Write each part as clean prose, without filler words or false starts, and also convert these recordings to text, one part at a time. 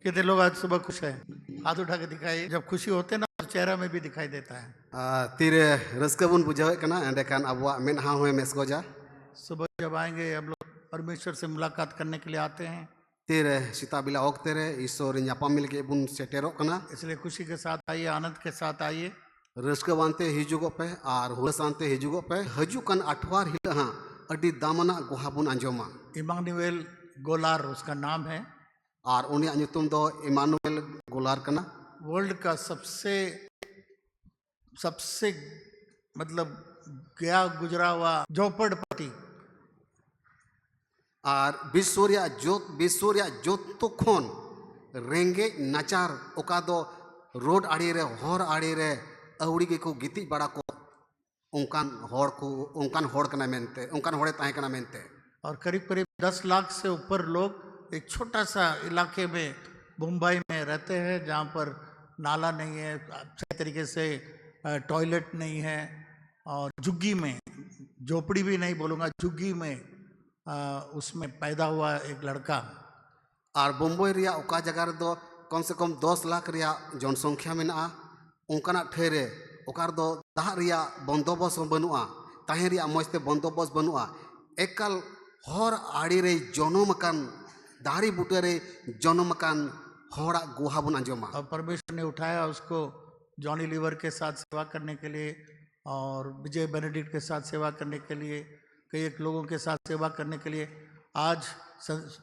कितने लोग आज सुबह खुश हैं? हाथ उठा के दिखाइए। जब खुशी होते ना तो चेहरा में भी दिखाई देता है। तीरे रस्का बुन बुझावे कना एंडेकान अबुआ मेनहा हुए मेसगोजा सुबह जब आएंगे हम लोग परमेश्वर से मुलाकात करने के लिए आते हैं, तीरे सीता बिला ओक्ते रे ईश्वर ᱧᱟᱯᱟᱢ के बुन सेटेरो कना इसलिए खुशी के साथ आइए, आनंद के साथ आइए। रस्का बानते हिजुगो पे और हुआ सांते हिजुगो पे हजुकन अठवार हिलहा अडी दामना गुहा बुन अंजोमा इमानुएल गोलार उसका नाम है। और उनिया ᱧᱩᱛᱩᱢ दो इमानुएल गोलार कना। वर्ल्ड का सबसे सबसे मतलब गया गुजरा हुआ झोपड़पट्टी और विश्वरिया जोतो खोन रेंगे नाचार ओका दो रोड आड़ी रे हर आड़ी रे अवड़ी के को गिती बड़ा को उनकान होड़ कना मेनते उनकान होड़े ताहे कना मेनते। और करीब करीब 10 लाख से ऊपर लोग एक छोटा सा इलाके में मुंबई में रहते हैं जहाँ पर नाला नहीं है, अच्छे तरीके से टॉयलेट नहीं है, और झुग्गी में, झोपड़ी भी नहीं बोलूँगा, झुग्गी में उसमें पैदा हुआ एक लड़का। और मुंबई रिया ओका जगह रे दो कम से कम 10 लाख रिया जनसंख्या मेना उनकाना ठेरे ओकार दो दाह रिया बंदोबस्त बनुआ ताहे रिया मजते बंदोबस्त बनुआ एकल हर आड़ी रे जनमकान दारी बुटे रे जनमकान हड़ा गुहा बुन अंजोमा। और परमेश्वर ने उठाया उसको जॉनी लीवर के साथ सेवा करने के लिए और विजय बेनेडिक्ट के साथ सेवा करने के लिए, कई एक लोगों के साथ सेवा करने के लिए आज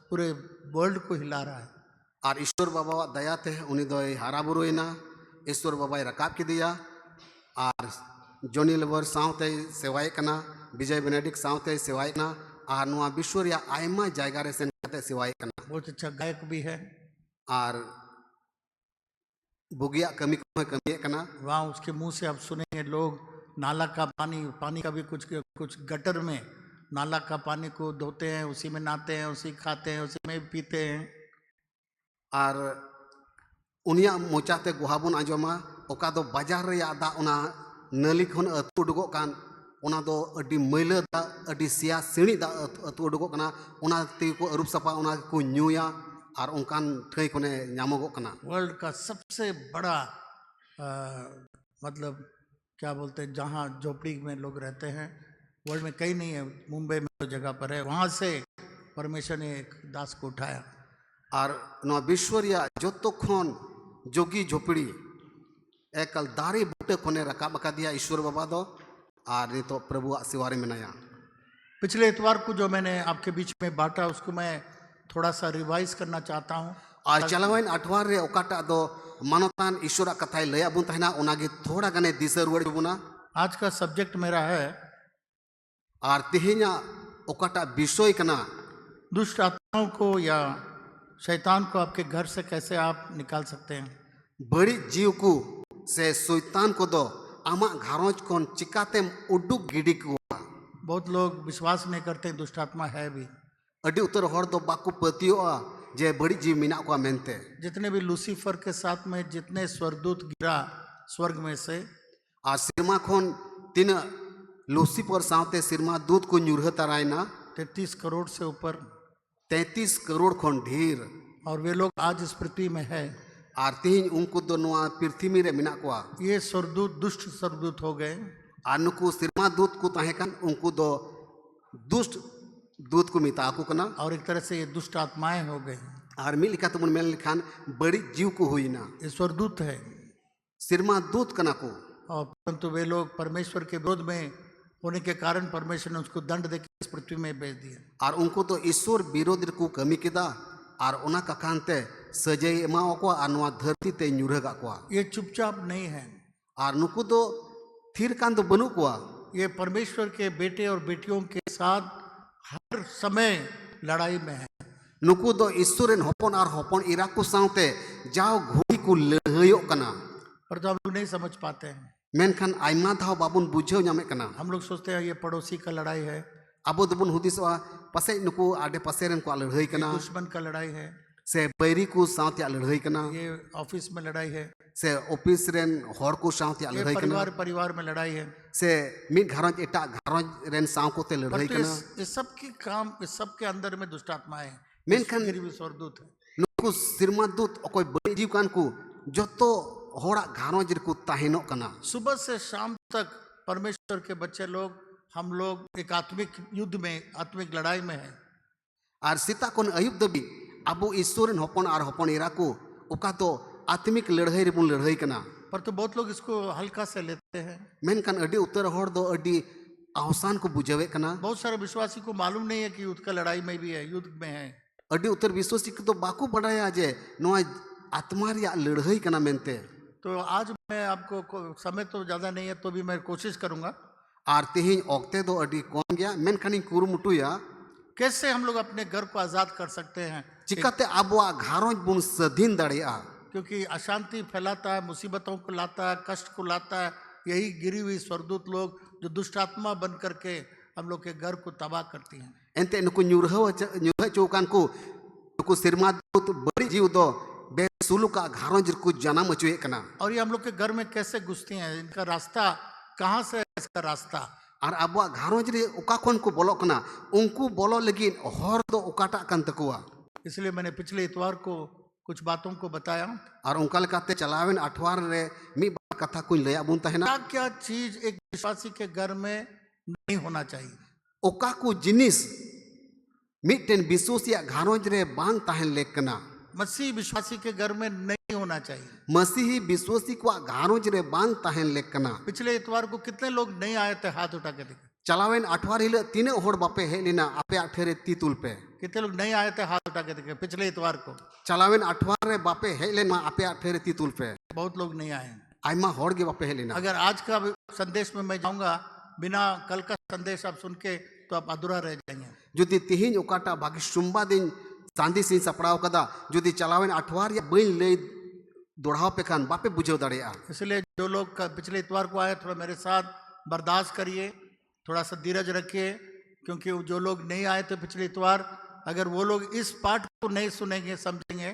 पूरे वर्ल्ड को हिला रहा है। और ईश्वर बाबा दया थे उनी दो हारा बुरुइना ईश्वर बाबा रकाब के दिया और जॉनी लीवर सावते सेवाए कना, विजय बेनेडिक्ट सावते सेवाए कना और नुआ विश्व या आयमा जायगा रे सेन कते सेवाए कना। बहुत अच्छा गायक भी है और बुगिया कमी कमी कना। वहाँ उसके मुंह से आप सुनेंगे लोग नाला का पानी का भी कुछ गटर में नाला का पानी को धोते हैं, उसी में नहाते हैं, उसी खाते हैं, उसी में पीते हैं। और उनिया मोचाते गुहाबुन आजमा ओका दो बाजार रे दा उना नली खन अतु उडुगो कान उना दो अडी मैला दा अडी सिया सिणी दा अतु उडुगो कना उना ती को अरुप सपा उना को न्यूया और उनकान ठई कोने ᱧᱟᱢᱚᱜᱚ कना। वर्ल्ड का सबसे बड़ा मतलब क्या बोलते हैं जहाँ झोपड़ी में लोग रहते हैं, वर्ल्ड में कहीं नहीं है, मुंबई में तो जगह पर है, वहाँ से परमेश्वर ने एक दास को उठाया। और नो विश्वरिया जोतो खोन जोगी झोपड़ी एकल दारी बूटे कोने रकाब का दिया ईश्वर बाबा दो और नहीं तो प्रभु सिवारे में नया। पिछले इतवार को जो मैंने आपके बीच में बांटा उसको मैं थोड़ा सा रिवाइज करना चाहता हूँ। और चलावन अठवार रे ओकाटा दो मानवतान ईश्वर कथाई लया बुन तहना उनागे थोड़ा गने दिशा रुआड़ बुना। आज का सब्जेक्ट मेरा है और तिहिना ओकाटा विषय कना दुष्ट आत्माओं को या शैतान को आपके घर से कैसे आप निकाल सकते हैं। बड़ी जीव को से शैतान को दो आमा घरोज कोन चिकाते उडुक गिडी को। बहुत लोग विश्वास नहीं करते दुष्ट आत्मा है भी। अडी उत्तर हर दो बाकु पतियोआ जे बड़ी जीव मिना को मेनते। जितने भी लूसीफर के साथ में जितने स्वर्गदूत गिरा स्वर्ग में से आ सिरमा खोन तीन लूसीफर सावते सिरमा दूत को न्यूरह तरायना 33 करोड़ से ऊपर 33 करोड़ खोन ढेर। और वे लोग आज इस पृथ्वी में है। और तीन उनको दो नुआ पृथ्वी रे मिना को ये स्वर्गदूत दुष्ट स्वर्गदूत हो गए। आनुको सिरमा दूत को ताहेकन उनको दो दुष्ट दूत को मिताकू कना और एक तरह से ये दुष्ट आत्माएं हो गई। और मिल लिखा तुम मेल लिखान बड़ी जीव को हुई ना ये स्वर्गदूत है सिरमा दूत कना को। और परंतु वे लोग परमेश्वर के विरोध में होने के कारण परमेश्वर ने उसको दंड देकर इस पृथ्वी में भेज दिया। और उनको तो ईश्वर विरोध को कमी किदा और उना कखानते सजाई एमाओ को अनुआ धरती ते न्यूरगा को। ये चुपचाप नहीं है और नुकु तो थिर कान तो बनु को। ये परमेश्वर के बेटे और बेटियों के साथ हर समय लड़ाई में है। नुकु दो ईश्वरन होपन और होपन इरा को सावते जाओ घोड़ी को लहयो कना। पर तो हम लोग नहीं समझ पाते हैं। मेनखान आयमा धाव बाबुन बुझेव ञामे कना। हम लोग सोचते हैं ये पड़ोसी का लड़ाई है, अबो दबुन हुदिसवा पसे नुकु आडे पसेरन को लड़ाई कना, दुश्मन का लड़ाई है, से बैरी को सावते लड़ाई कना, ये ऑफिस में लड़ाई है, से ऑफिस रेन हर को सावते लड़ाई कना, परिवार में लड़ाई है, से मिड घरज एटा घरज रेन साव को ते लड़ाई कना। इस सब के काम, इस सब के अंदर में दुष्ट आत्माएं हैं। मेनखान स्वर्गदूत है। को सिरमा दूत अकोय बड़ी जीव कान को जतो होड़ा घारोज रे को ताहेनो कना सुबह से शाम तक परमेश्वर के बच्चे लोग, हम लोग एक आत्मिक युद्ध में, आत्मिक लड़ाई में हैं। और सीता कोन अयुब दबी अबो ईश्वरन हपन और हपन इरा को ओका तो आत्मिक लड़ाई रे बुन लड़ाई कना। पर तो बहुत लोग इसको हल्का से लेते हैं। मेनकान अडी उत्तर होड़ दो अडी आसान को बुझावे कना। बहुत सारे विश्वासी को मालूम नहीं है कि युद्ध का लड़ाई में भी है, युद्ध में है। अडी उत्तर विश्वासी को तो बाकू बड़ाया जे नोआ आत्मा रिया लड़ाई कना मेनते। तो आज मैं आपको समय तो ज़्यादा नहीं है तो भी मैं कोशिश करूंगा और तेहिं ओक्ते दो अडी कौन गया मेनखानी कुरुमुटुया कैसे हम लोग अपने घर को आज़ाद कर सकते हैं। चिकाते आबुआ घारोज बुन सधीन दड़िया क्योंकि अशांति फैलाता है, मुसीबतों को लाता है, कष्ट को लाता है यही गिरी हुई स्वर्गदूत लोग जो दुष्ट आत्मा बन करके हम लोग के घर को तबाह करती हैं। एंते नुकु न्यूरह चौकान को नुकु सिरमा दूत बड़ी जीव दो बेसुलु का घारोज को जन्म अचुए कना। और ये हम लोग के घर में कैसे घुसती हैं, इनका रास्ता कहाँ से है, इसका रास्ता। और आबुआ घारोज रे ओका कोन को बोलो कना उनको बोलो लगिन हर दो ओकाटा कन तकुआ। इसलिए मैंने पिछले इतवार को कुछ बातों को बताया और उनका लेकाते चलावेन अठवार रे मी बार कथा कोई लया बुन तहना क्या क्या चीज एक विश्वासी के घर में नहीं होना चाहिए। ओका को जिनिस मिटेन विश्वासिया घारोज रे बांग ताहन लेकना मसीह विश्वासी के घर में नहीं होना चाहिए। मसीही विश्वासी को घारोज रे बांग ताहन लेकना। पिछले इतवार को कितने लोग नहीं आए थे, हाथ उठा के देखे। चलावेन अठवार हिल तीने होड़ बापे हेलिना आपे अठेरे तीतुल पे कितने लोग नहीं आए थे, हाथ उठा के देखे पिछले इतवार को। चलावेन अठवार रे बापे हेलेना आपे अठेरे तीतुल पे बहुत लोग नहीं आए। आइमा होड़ के बापे हेलिना। अगर आज का संदेश में मैं जाऊंगा बिना कल का संदेश आप सुन के तो आप अधूरा रह जाएंगे। जुदी तिहिन ओकाटा बाकी सुम्बा दिन सांदी सिन सपड़ाव कदा जुदी चलावेन अठवार या बई ले दोड़ाव पे खान बापे बुझाव दड़ेया। इसलिए जो लोग पिछले इतवार को आए थोड़ा मेरे साथ बर्दाश्त करिए, थोड़ा सा धीरज रखिए, क्योंकि जो लोग नहीं आए थे पिछले इतवार अगर वो लोग इस पाठ को नहीं सुनेंगे समझेंगे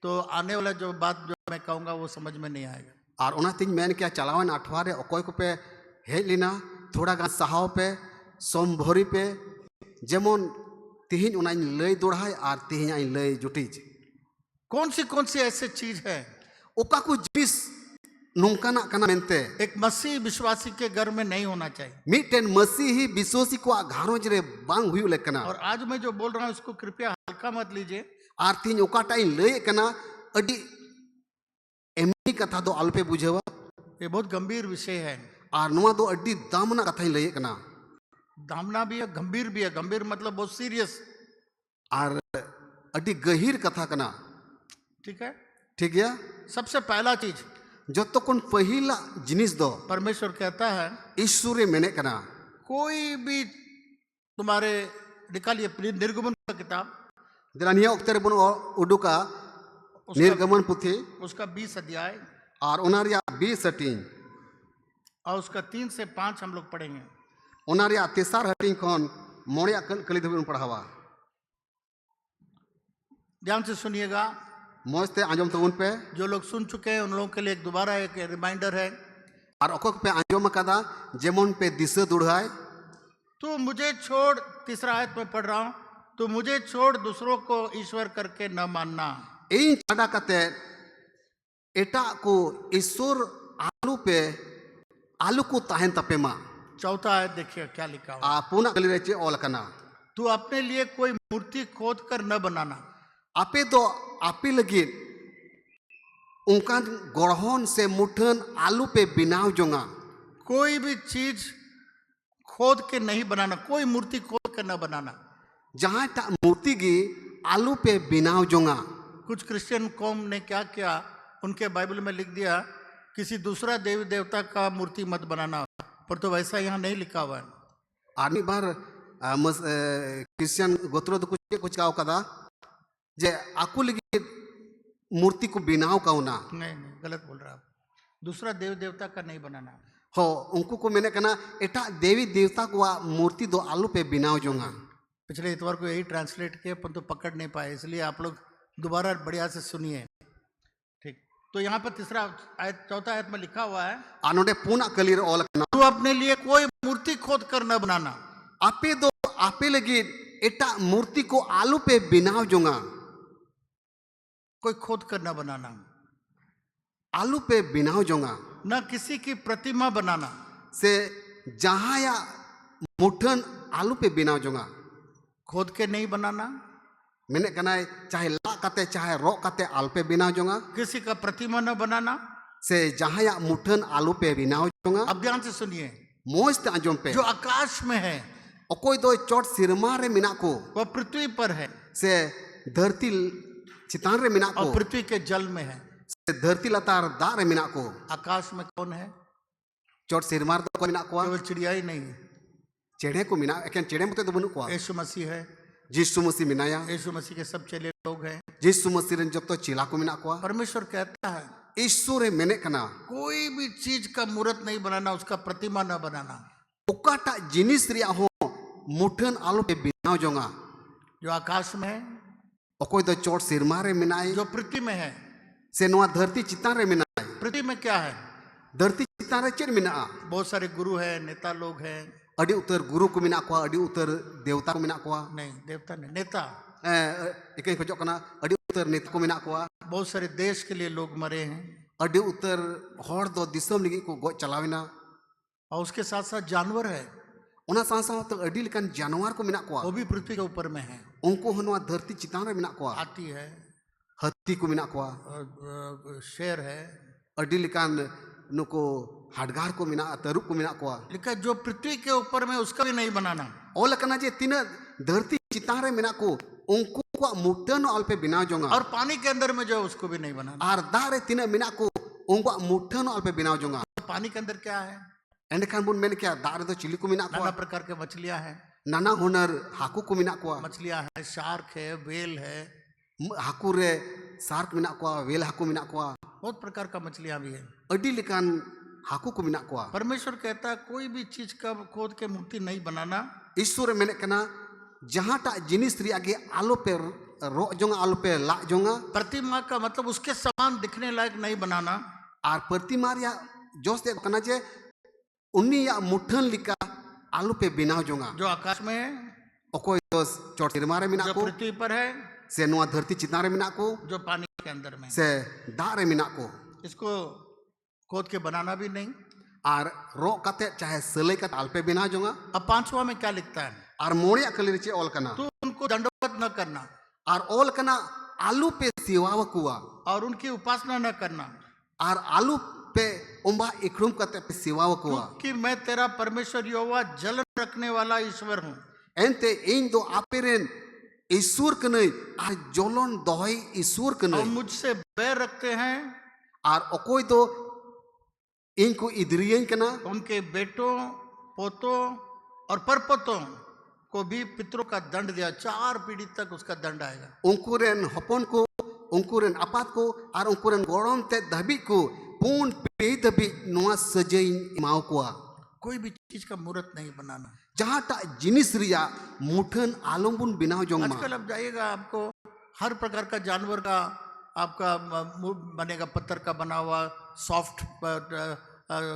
तो आने वाला जो बात जो मैं कहूँगा वो समझ में नहीं आएगा। और उना तिन मैंने क्या चलावेन अठवार रे ओकोय को पे हेलिना थोड़ा गान सहाव पे सोमभरी पे जेमन तिहिन उना लय दोड़ाय और तिहिन आई लय जुटीज कौन सी ऐसी चीज है ओका को जिस नोंकाना कना मेनते एक मसीह विश्वासी के घर में नहीं होना चाहिए। मिटेन मसीही विश्वासी को घारोज रे बांग हुई लेकना। और आज मैं जो बोल रहा हूँ इसको कृपया हल्का मत लीजिए। और तीन ओकाटाई लय कना अडी एमनी कथा दो अल्पे बुझेवा ये बहुत गंभीर विषय है। और नुआ दो अडी दामना कथा लय कना। दामना भी है, गंभीर भी है। गंभीर मतलब बहुत सीरियस और अडी गहीर कथा कना। ठीक है, ठीक है। सबसे पहला चीज जो तो कौन पहिला जिनिस दो परमेश्वर कहता है ईश्वरे मेने कना कोई भी तुम्हारे निकालिए निर्गमन का किताब दिलानिया उक्तर बन उडुका निर्गमन पुथी उसका 20 अध्याय और उनारिया 20 हटिंग और उसका 3 से 5 हम लोग पढ़ेंगे। उनारिया तेसार हटिंग कौन मोड़िया कली धबन पढ़ावा। ध्यान से सुनिएगा। मौजते आंजम तो उन पे जो लोग सुन चुके हैं उन लोगों के लिए एक दोबारा एक रिमाइंडर है। और ओकोक पे आंजम कदा जेमन पे दिशा दुढ़ाए तो मुझे छोड़, तीसरा आयत में पढ़ रहा हूं, तो मुझे छोड़ दूसरों को ईश्वर करके न मानना। इन छाड़ा कते एटा को ईश्वर आलू को ताहन तपेमा। चौथा आयत देखिए क्या लिखा हुआ। पुना गली रेचे ओल कना तू अपने लिए कोई मूर्ति खोद कर न बनाना। आपे दो आपे लगी उनका गढ़न से मुठन आलू पे बिनाव जोंगा। कोई भी चीज खोद के नहीं बनाना, कोई मूर्ति खोद कर न बनाना। जहां टा मूर्ति की आलू पे बिनाव जोंगा। कुछ क्रिश्चियन कौम ने क्या किया, उनके बाइबल में लिख दिया किसी दूसरा देवी देवता का मूर्ति मत बनाना, पर तो वैसा यहाँ नहीं लिखा हुआ है। आदमी बार क्रिश्चियन गोत्रो तो कुछ का कदा जे आकू लगी मूर्ति को बिनाव का होना। नहीं, गलत बोल रहा आप। दूसरा देवी देवता का नहीं बनाना हो उनको को मैंने कहना एटा देवी देवता को मूर्ति दो आलू पे बिनाव जोंगा। पिछले इतवार को यही ट्रांसलेट किया पर तो पकड़ नहीं पाए, इसलिए आप लोग दोबारा बढ़िया से सुनिए। ठीक, तो यहाँ पर तीसरा आयत, चौथा आयत में लिखा हुआ है आनोडे पुना कलीर ओल कना तू अपने लिए कोई मूर्ति खोद कर न बनाना। आपे दो आपे लगी एटा मूर्ति को आलू पे बिनाव जोंगा। कोई खोद कर न बनाना, आलू पे बिनाव जोंगा न किसी की प्रतिमा बनाना, से जहाया मुठन आलू पे बिनाव जोंगा खोद के नहीं बनाना, मेने कनाय चाहे ला काते चाहे रो काते आलू पे बिनाव जोंगा किसी का प्रतिमा न बनाना। से जहाया मुठन आलू पे बिनाव जोंगा। अब ध्यान से सुनिए, मोज ते आंजोम पे जो आकाश में है अकोय दो चोट सिरमा रे मिना को वह पृथ्वी पर है से धरती चितान रे मिना को और पृथ्वी के जल में है। से धरती लतार दा रे मिना को आकाश में कौन है? चोट सिरमार दो को मिना को केवल चिड़िया ही नहीं, चेड़े को मिना एकेन चेड़े मते तो बनु को यीशु मसीह है। यीशु मसीह मिनाया यीशु मसीह के सब चेले लोग हैं। यीशु मसीह रे जब तो चिला को मिना को परमेश्वर कहता है ईश्वर मेने कना कोई भी चीज का मूर्त नहीं बनाना, उसका प्रतिमा न बनाना। ओकाटा जिनिस रिया हो मुठन आलू पे बिनाव जोंगा जो आकाश में है, अकोय दो चोट सिरमा रे मिनाय जो पृथ्वी में है। से नोआ धरती चितान रे मिनाय पृथ्वी में क्या है? धरती चितान रे चेर मिना बहुत सारे गुरु हैं, नेता लोग हैं। अड़ी उतर गुरु को मिना को अड़ी उतर देवता को मिना को नहीं, देवता नहीं, नेता। एक खोजो कना अड़ी उतर नेता को मिना को बहुत सारे देश के लिए लोग मरे हैं अड़ी उतर हर दो दिसम लगी को गoj चलाविना और उसके साथ साथ जानवर है, उना सांसा तो अड़ी लेकन जानवर को मिना को वो भी पृथ्वी के ऊपर में है। उनको हनवा धरती चितान रे मिना को हाथी है, हत्ती को मिना को शेर है, अड़ी लेकन नुको हाडगार को मिना तरुप को मिना को लेकिन जो पृथ्वी के ऊपर में उसका भी नहीं बनाना। ओ लकना जे तीन धरती चितान रे मिना को उनको को मुठन आल पे बिना जोंगा और पानी के अंदर में जो है उसको भी नहीं बनाना। आर दारे तीन मिना को उनको मुठन आल पे बिना जोंगा। पानी के अंदर क्या है? एंड खान बुन मैंने क्या दारे तो चिली को मिना को नाना प्रकार के मछलियां हैं। नाना हुनर हाकू को मिना को मछलियां हैं, शार्क है, वेल है, हाकू रे सार्क मिना को वेल हाकू मिना को बहुत प्रकार का मछलियां भी है। अडी लेकान हाकू को मिना को परमेश्वर कहता है कोई भी चीज का खोद के मूर्ति नहीं बनाना। ईश्वर मैंने कहना जहाँ टा जिनिस रिया के आलो पे रो जोंगा आलो पे ला जोंगा प्रतिमा का मतलब उसके समान दिखने लायक नहीं बनाना। आर प्रतिमा रिया जोस दे कना जे उन्नी या मुठन लिका आलू पे बिना जोंगा जो आकाश में है, ओकोय दोस चोट सिरमा रे मिना जो को पृथ्वी पर है, से नुआ धरती चितना रे मिना को जो पानी के अंदर में है। से दा रे मिना को इसको खोद के बनाना भी नहीं। आर रो काते चाहे सले का ताल पे बिना जोंगा। अब पांचवा में क्या लिखता है? आर मोड़िया कली चे ओल कना तो उनको दंडवत न करना आर ओल कना आलू पे सिवाव कुआ और उनकी उपासना न करना, आर आलू पे उम्बा इकरुम कते पे सिवाव कुआ कि मैं तेरा परमेश्वर यहोवा जलन रखने वाला ईश्वर हूँ। एंते इन दो आपेरेन ईश्वर कने आर जोलन दोहई ईश्वर और कने मुझसे बैर रखते हैं। आर ओकोय दो इनको इदरियन कना उनके बेटों, पोतों और परपोतों को भी पितरों का दंड दिया। 4 पीढ़ी तक उसका दंड आएगा। उनकुरेन हपन को उनकुरेन अपात को आर उनकुरेन गोड़म ते धबी को पून पीढ़ी धबी नुआ सजई इमाव कुआ कोई भी चीज का मूर्त नहीं बनाना। जहाँ टा जिनिस रिया मुठन आलम्बुन बिनाव जोंग मा आजकल अब जाइएगा, आपको हर प्रकार का जानवर का आपका बनेगा, पत्थर का बना हुआ, सॉफ्ट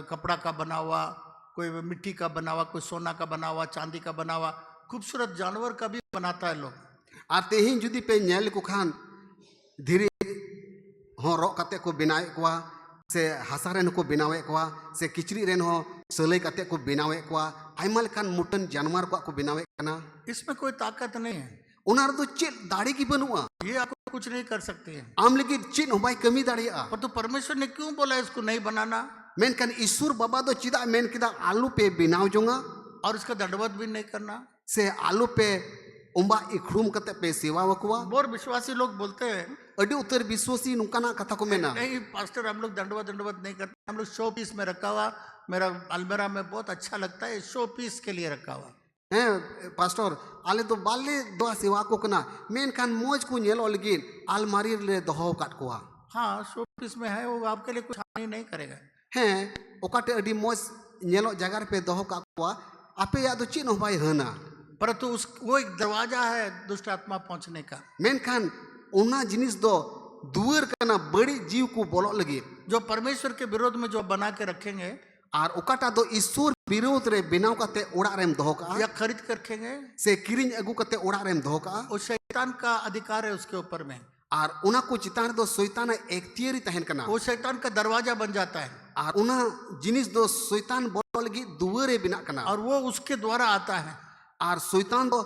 कपड़ा का बना हुआ, कोई मिट्टी का बना हुआ, कोई सोना का बना हुआ, चांदी का बना हुआ, खूबसूरत जानवर का भी बनाता है लोग। आर तेहिन जुदी पे नेल को खान धीरे हो रो कते को बिनावे कोआ से हसा रेन को बिनावे कोआ से किचरी रेन हो सलई कते को बिनावे कोआ आइमा लेखान मुठन जानवर को बिनावे कना। इसमें कोई ताकत नहीं है। उनार दो चेल दाड़ी की बनुआ ये आपको कुछ नहीं कर सकते हैं। आम लगी चिन हो भाई कमी दाड़िया पर तो परमेश्वर ने क्यों बोला इसको नहीं बनाना? मेनकन ईश्वर बाबा दो चिदा मेन किदा आलू पे बिनाव जोंगा और इसका दंडवत भी नहीं करना। से आलू पे उम्बा इखरुम कते पे सेवा वकुआ और विश्वासी लोग बोलते हैं अडी उत्तर विश्वासी नुकाना कथा को मेना नहीं पास्टर, हम लोग दंडवत नहीं करते, हम लोग शो पीस में रखा हुआ, मेरा अलमेरा में बहुत अच्छा लगता है, शो पीस के लिए रखा हुआ हैं पास्टर आले तो बाले दो सेवा को कना मेनखान मौज को नेलो लगिन अलमारी ले दोहो काट कोआ। हाँ, शो पीस में है, वो आपके लिए कुछ हानि नहीं करेगा। हैं ओकाटे अडी मौज नेलो जगह पे दोहो का कोआ आपे या दो चिन हो भाई हना परंतु उस वो एक दरवाजा है दुष्ट आत्मा पहुंचने का। मेनखान उना जिनिस दो दुअर कना बड़ी जीव को बोलो लगी जो परमेश्वर के विरोध में जो बना के रखेंगे आर ओकाटा दो ईश्वर विरोध रे बिनाव काते ओड़ा रेम दोहो का या खरीद कर रखेंगे से किरिंग अगु कते ओड़ा रेम दोहो का वो शैतान का अधिकार है उसके ऊपर में। आर उना को चितान दो शैतान एक्तियारी तहन कना वो शैतान का दरवाजा बन जाता है आर उना जिनिस दो शैतान बोलो लगी दुआरे बिना कना और वो उसके द्वारा आता है। आर शैतान दो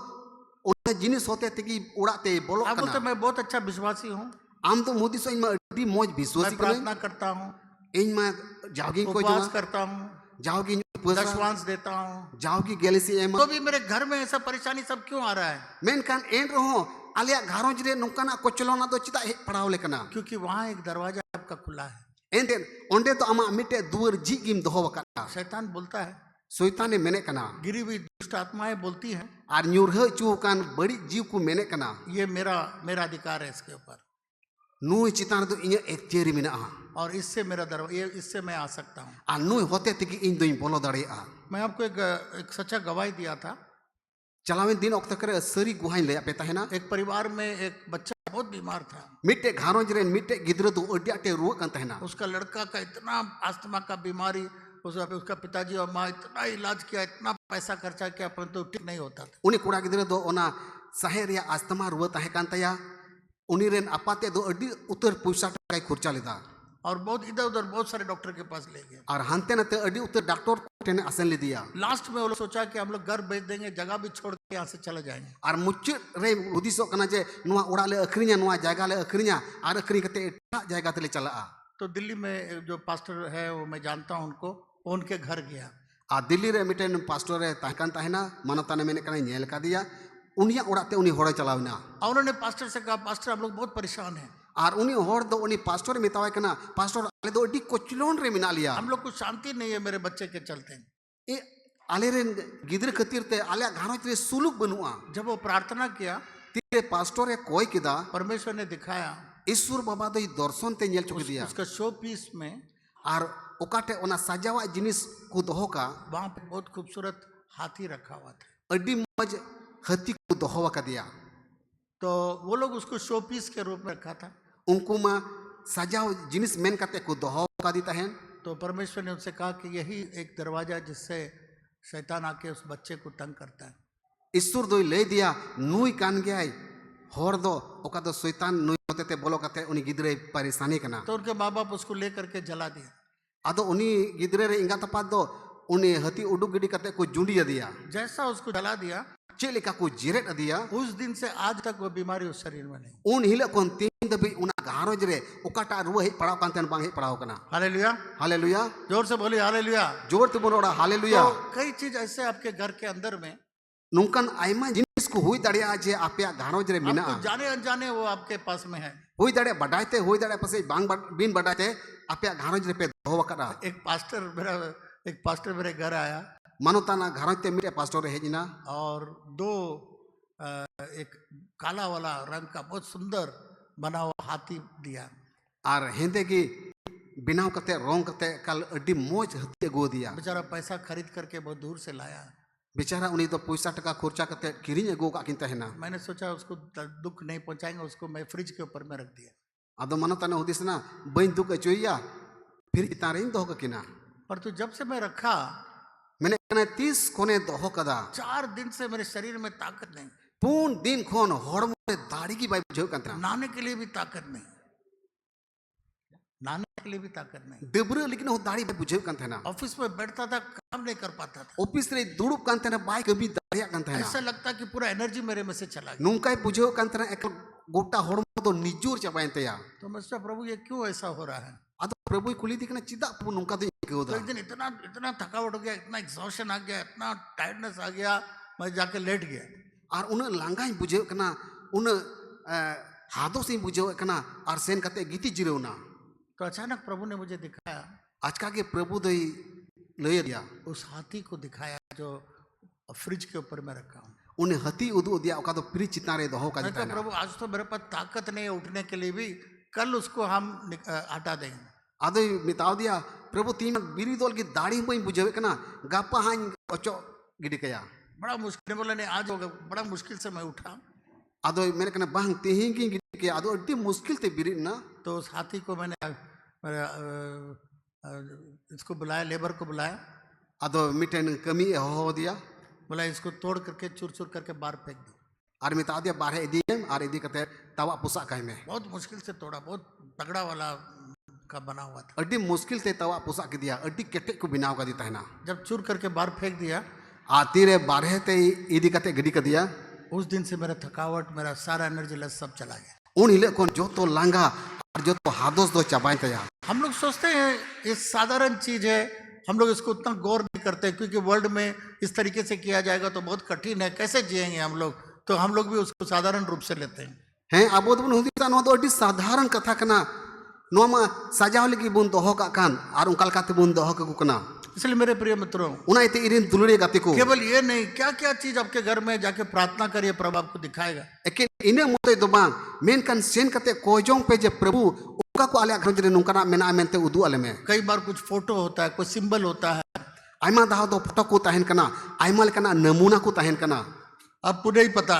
उना जिनिस होते तकी उड़ाते बोलो आप बोलते कना मैं बहुत अच्छा विश्वासी हूँ, आम तो मोदी सो इमा अड्डी मौज मैं विश्वासी प्रार्थना कने करता हूँ, इन मा जागी को उपवास जमा करता हूँ, जाओगी पुसा दशवांश देता हूँ, जाओगी गैलेसी एम तो भी मेरे घर में ऐसा परेशानी सब क्यों आ रहा है? मेनकान एन रहो आलिया घारों रे नुकाना को चलोना दो चिता पड़ाव लेकना क्योंकि वहां एक दरवाजा आपका खुला है। एंडेन ओंडे तो अमा मिटे दुवर जी गिम दोहो वकाता शैतान बोलता है, शैताने मेने कना गिरी हुई दुष्ट आत्माएं बोलती हैं, आर न्यूरह चुकान बड़ी जीव को मेने कना ये मेरा अधिकार है इसके ऊपर, नुई चितान दो इnya एक्तियारी मिना और इससे मेरा दरवाजा, ये इससे मैं आ सकता हूँ। आ नुई होते तकी इन दोई बोलो दड़े मैं आपको एक सच्चा गवाही दिया था। चलावेन दिन ऑक्ट करे सरी गुहाई ले पे ताहेना एक परिवार में एक बच्चा बहुत बीमार था, मिटे घारों रे मिटे गिद्र दो अड्डी अटे रुआ कान ताहेना उसका लड़का का इतना अस्थमा का बीमारी, उसका पिताजी और माँ इतना इलाज किया, इतना पैसा खर्चा किया, परंतु ठीक नहीं होता था। उनी कुड़ा गिद्र दो ओना सहे रिया आस्तमा रुआ ताहे कान तया उनी रेन अपाते दो अड्डी उतर पैसा टका खर्चा लेदा और बहुत इधर उधर बहुत सारे डॉक्टर के पास ले गए। और हंते नते अड्डी उतर डॉक्टर टेने असन ले दिया लास्ट में वो लोग सोचा कि हम लोग घर बेच देंगे, जगह भी छोड़ के यहाँ से चले जाएंगे। और मुच्चे रे उदिसो कना जे नुआ उड़ा ले अखरिया नुआ जगह ले अखरिया और अखरी कते एटा जगह तले चला तो दिल्ली में जो पास्टर है वो मैं जानता हूँ उनको, उनके घर गया। आ दिल्ली रे मिटेन पास्टर रे ताहकान ताहेना मानवता ने मैंने कना नेल का दिया उनिया उड़ाते उनी होड़े चलावना और उन्होंने पास्टर से कहा, पास्टर हम लोग बहुत परेशान हैं, और उनी होड़ दो उनी पास्टर मितावे कना पास्टर आले दो अड्डी कोचलोन रे मिना लिया हम लोग को शांति नहीं है मेरे बच्चे के चलते। ए आले रे गिद्र खतीर ते आले घारों रे सुलुक बनुआ जब वो प्रार्थना किया, तीरे पास्टर रे कोई किदा परमेश्वर ने दिखाया ईश्वर बाबा दो दर्शन ते नेल चुकी दिया उसका शो पीस में, और ओकाटे ओना सजावा जिनिस को दोहो का वहां पे बहुत खूबसूरत हाथी रखा हुआ था। अड्डी मज हती को दोहो का दिया तो वो लोग उसको शो पीस के रूप में रखा था। उनको मा सजाओ जिनिस मेन काते को दोहो का दी ताहेन तो परमेश्वर ने उनसे कहा कि यही एक दरवाजा है जिससे शैतान आके उस बच्चे को तंग करता है। ईश्वर दो ले दिया नुई कान गया होर दो ओका दो शैतान नुई होते ते बोलो काते उनी गिद्रे परेशानी कना तो उनके माँ बाप उसको लेकर के जला दिया। आदो उनी गिद्रे रे इंगा तपा दो उनी हती उडुक गिडी काते को जुंडिया दिया जैसा उसको जला दिया, चेलिका को जिरेट दिया उस दिन से आज तक वो बीमारी उस शरीर में नहीं। उन हिले कोन तीन दबी उना घारोज रे ओकाटा रुआ हे पड़ाव कांतन बांग हे पड़ाव कना हालेलुया, हालेलुया जोर से बोलिए हालेलुया। जोर ते बोलोड़ा हालेलुया तो कई चीज ऐसे आपके घर के अंदर में नुंकन आयमा जिनिस को हुई दड़िया जे आपया घारोज रे मिना आपको जाने अनजाने वो आपके पास में है। हुई दड़े बडायते हुई दड़े पसे बांग बिन बडायते आपया घारोज रे पे दोवा करा एक पास्टर मेरे घर आया मानोताना घारोज ते मिटे पास्टर हेजिना और एक काला वाला रंग का बहुत सुंदर बना हुआ हाथी दिया। और हेंदे की बिनाव कते रोंग कते कल अड्डी मोज हत्ते गो दिया बेचारा पैसा खरीद करके बहुत दूर से लाया। बेचारा उनी तो पैसा टका खर्चा कते किरिंग एगो का किन तहेना मैंने सोचा उसको दुख नहीं पहुंचाएंगे, उसको मैं फ्रिज के ऊपर में रख दिया। आदो मानोताना हुदिसना बइन दुख अचोइया फिर इतारे दो का किना पर तो जब से मैं रखा, मैंने कने 30 कोने दोहो कदा 4 दिन से मेरे शरीर में ताकत नहीं, पून दिन खोन हड़मो रे दाढ़ी की बाई बुझो कंतरा नहाने के लिए भी ताकत नहीं, नहाने के लिए भी ताकत नहीं। डबरे लेकिन वो दाढ़ी बाई बुझो कंतना ऑफिस में बैठता था, काम नहीं कर पाता था। ऑफिस रे दुड़ुब कंतना बाई कभी दाढ़िया कंतना ऐसा लगता कि पूरा एनर्जी मेरे में से चला गया। नुंकाय बुझो कंतना एक गोटा हड़मो तो निजोर चबायनतया तो मैं सोचा प्रभु ये क्यों ऐसा हो रहा है। आदो प्रभु कुली दिखना चिदा पु नुंका दो तो एक दिन इतना थकावट हो गया, इतना एग्जॉशन आ गया, इतना टायर्डनेस आ गया, मैं जाके लेट गया। और उन लांगाई बुझे कना उन हादों से बुझे कना और सेन कते गीति जिरेवना। तो अचानक प्रभु ने मुझे दिखाया, आज का के प्रभु दई ले दिया उस हाथी को दिखाया जो फ्रिज के ऊपर में रखा हूँ। उन्हें हती उदू दिया ओका तो फ्रिज चितारे दोहो का मैं कहा दिताना प्रभु आज तो मेरे पास ताकत नहीं है उठने के लिए भी, कल उसको हम हटा देंगे। आदो मिताव दिया प्रभु तीन बिरी दोल की दाढ़ी बई बुझे कना गापा हां ओचो गिडी कया बड़ा मुश्किल, बोला नहीं आज होगा, बड़ा मुश्किल से मैं उठा। आदो मैंने कना बांग तेही की गिडी के आदो अड्डी मुश्किल ते बिरी ना। तो उस हाथी को मैंने इसको बुलाया, लेबर को बुलाया। आदो मिटेन कमी हो दिया, बोला इसको तोड़ करके चूर चूर करके बाहर फेंक दो। और मिता दिया बारहे इदीम और इदी कते तवा पोसा काहे में बहुत मुश्किल से तोड़ा, बहुत तगड़ा वाला का बना हुआ था। अड्डी मुश्किल ते तवा पोसा के दिया अड्डी केटे को बिनाव का दी तहना जब चूर करके बाहर फेंक दिया, आती रे बारहे ते इदी कते गडी का दिया उस दिन से मेरा थकावट, मेरा सारा एनर्जी लेस सब चला गया। उन हिले कोन जो तो लांगा और जो तो हादोस दो चबाई तया हम लोग सोचते हैं ये साधारण चीज है, हम लोग इसको उतना गौर नहीं करते, क्योंकि वर्ल्ड में इस तरीके से किया जाएगा तो बहुत कठिन है, कैसे जिएंगे हम लोग, तो हम लोग भी उसको साधारण रूप से लेते हैं। हैं अब बन हुदिता नो दो अड्डी साधारण कथा कना नो मा सजाव लगी बुन दोहो का कान और उनका लकाते बुन दोहो का कुकना। इसलिए मेरे प्रिय मित्रों, उना इते इरिन दुलड़े गाते को केवल ये नहीं, क्या क्या चीज आपके घर में जाके प्रार्थना करिए, प्रभु आपको दिखाएगा। एके इने मोते दो बांग मेन कान सेन कते कोजोंग पे जे प्रभु उनका को आले घर नुकना मेना मेनते उदु आले में कई बार कुछ फोटो होता है, कोई सिंबल होता है, आयमा दाहो दो फोटो को तहन कना आयमा लेकना नमूना को तहन कना आपको नहीं पता,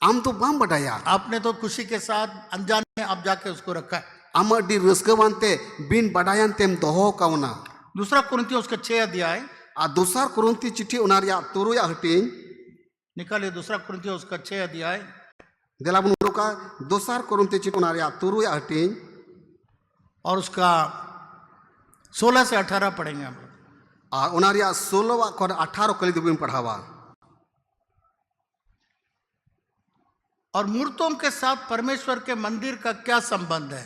आम तो बाम बडाया आपने तो खुशी के साथ अनजान में आप जाके उसको रखा है। आम अड्डी रस्कवानते बिन बडायन तेम दोहो कावना। दूसरा कुरिन्थियों उसका 6 अध्याय आ दूसर कुरुंती चिट्ठी उनारिया तुरुया हटिन निकालिए, दूसरा कुरिन्थियों उसका 6 अध्याय देलाबुन का दूसर कुरुंती चिट्ठी उनारिया तुरुया हटिन और उसका 16 से 18 पढ़ेंगे हम लोग। आ उनारिया 16 और 18 कली दुबिन पढ़ावा। और मूर्तों के साथ परमेश्वर के मंदिर का क्या संबंध है?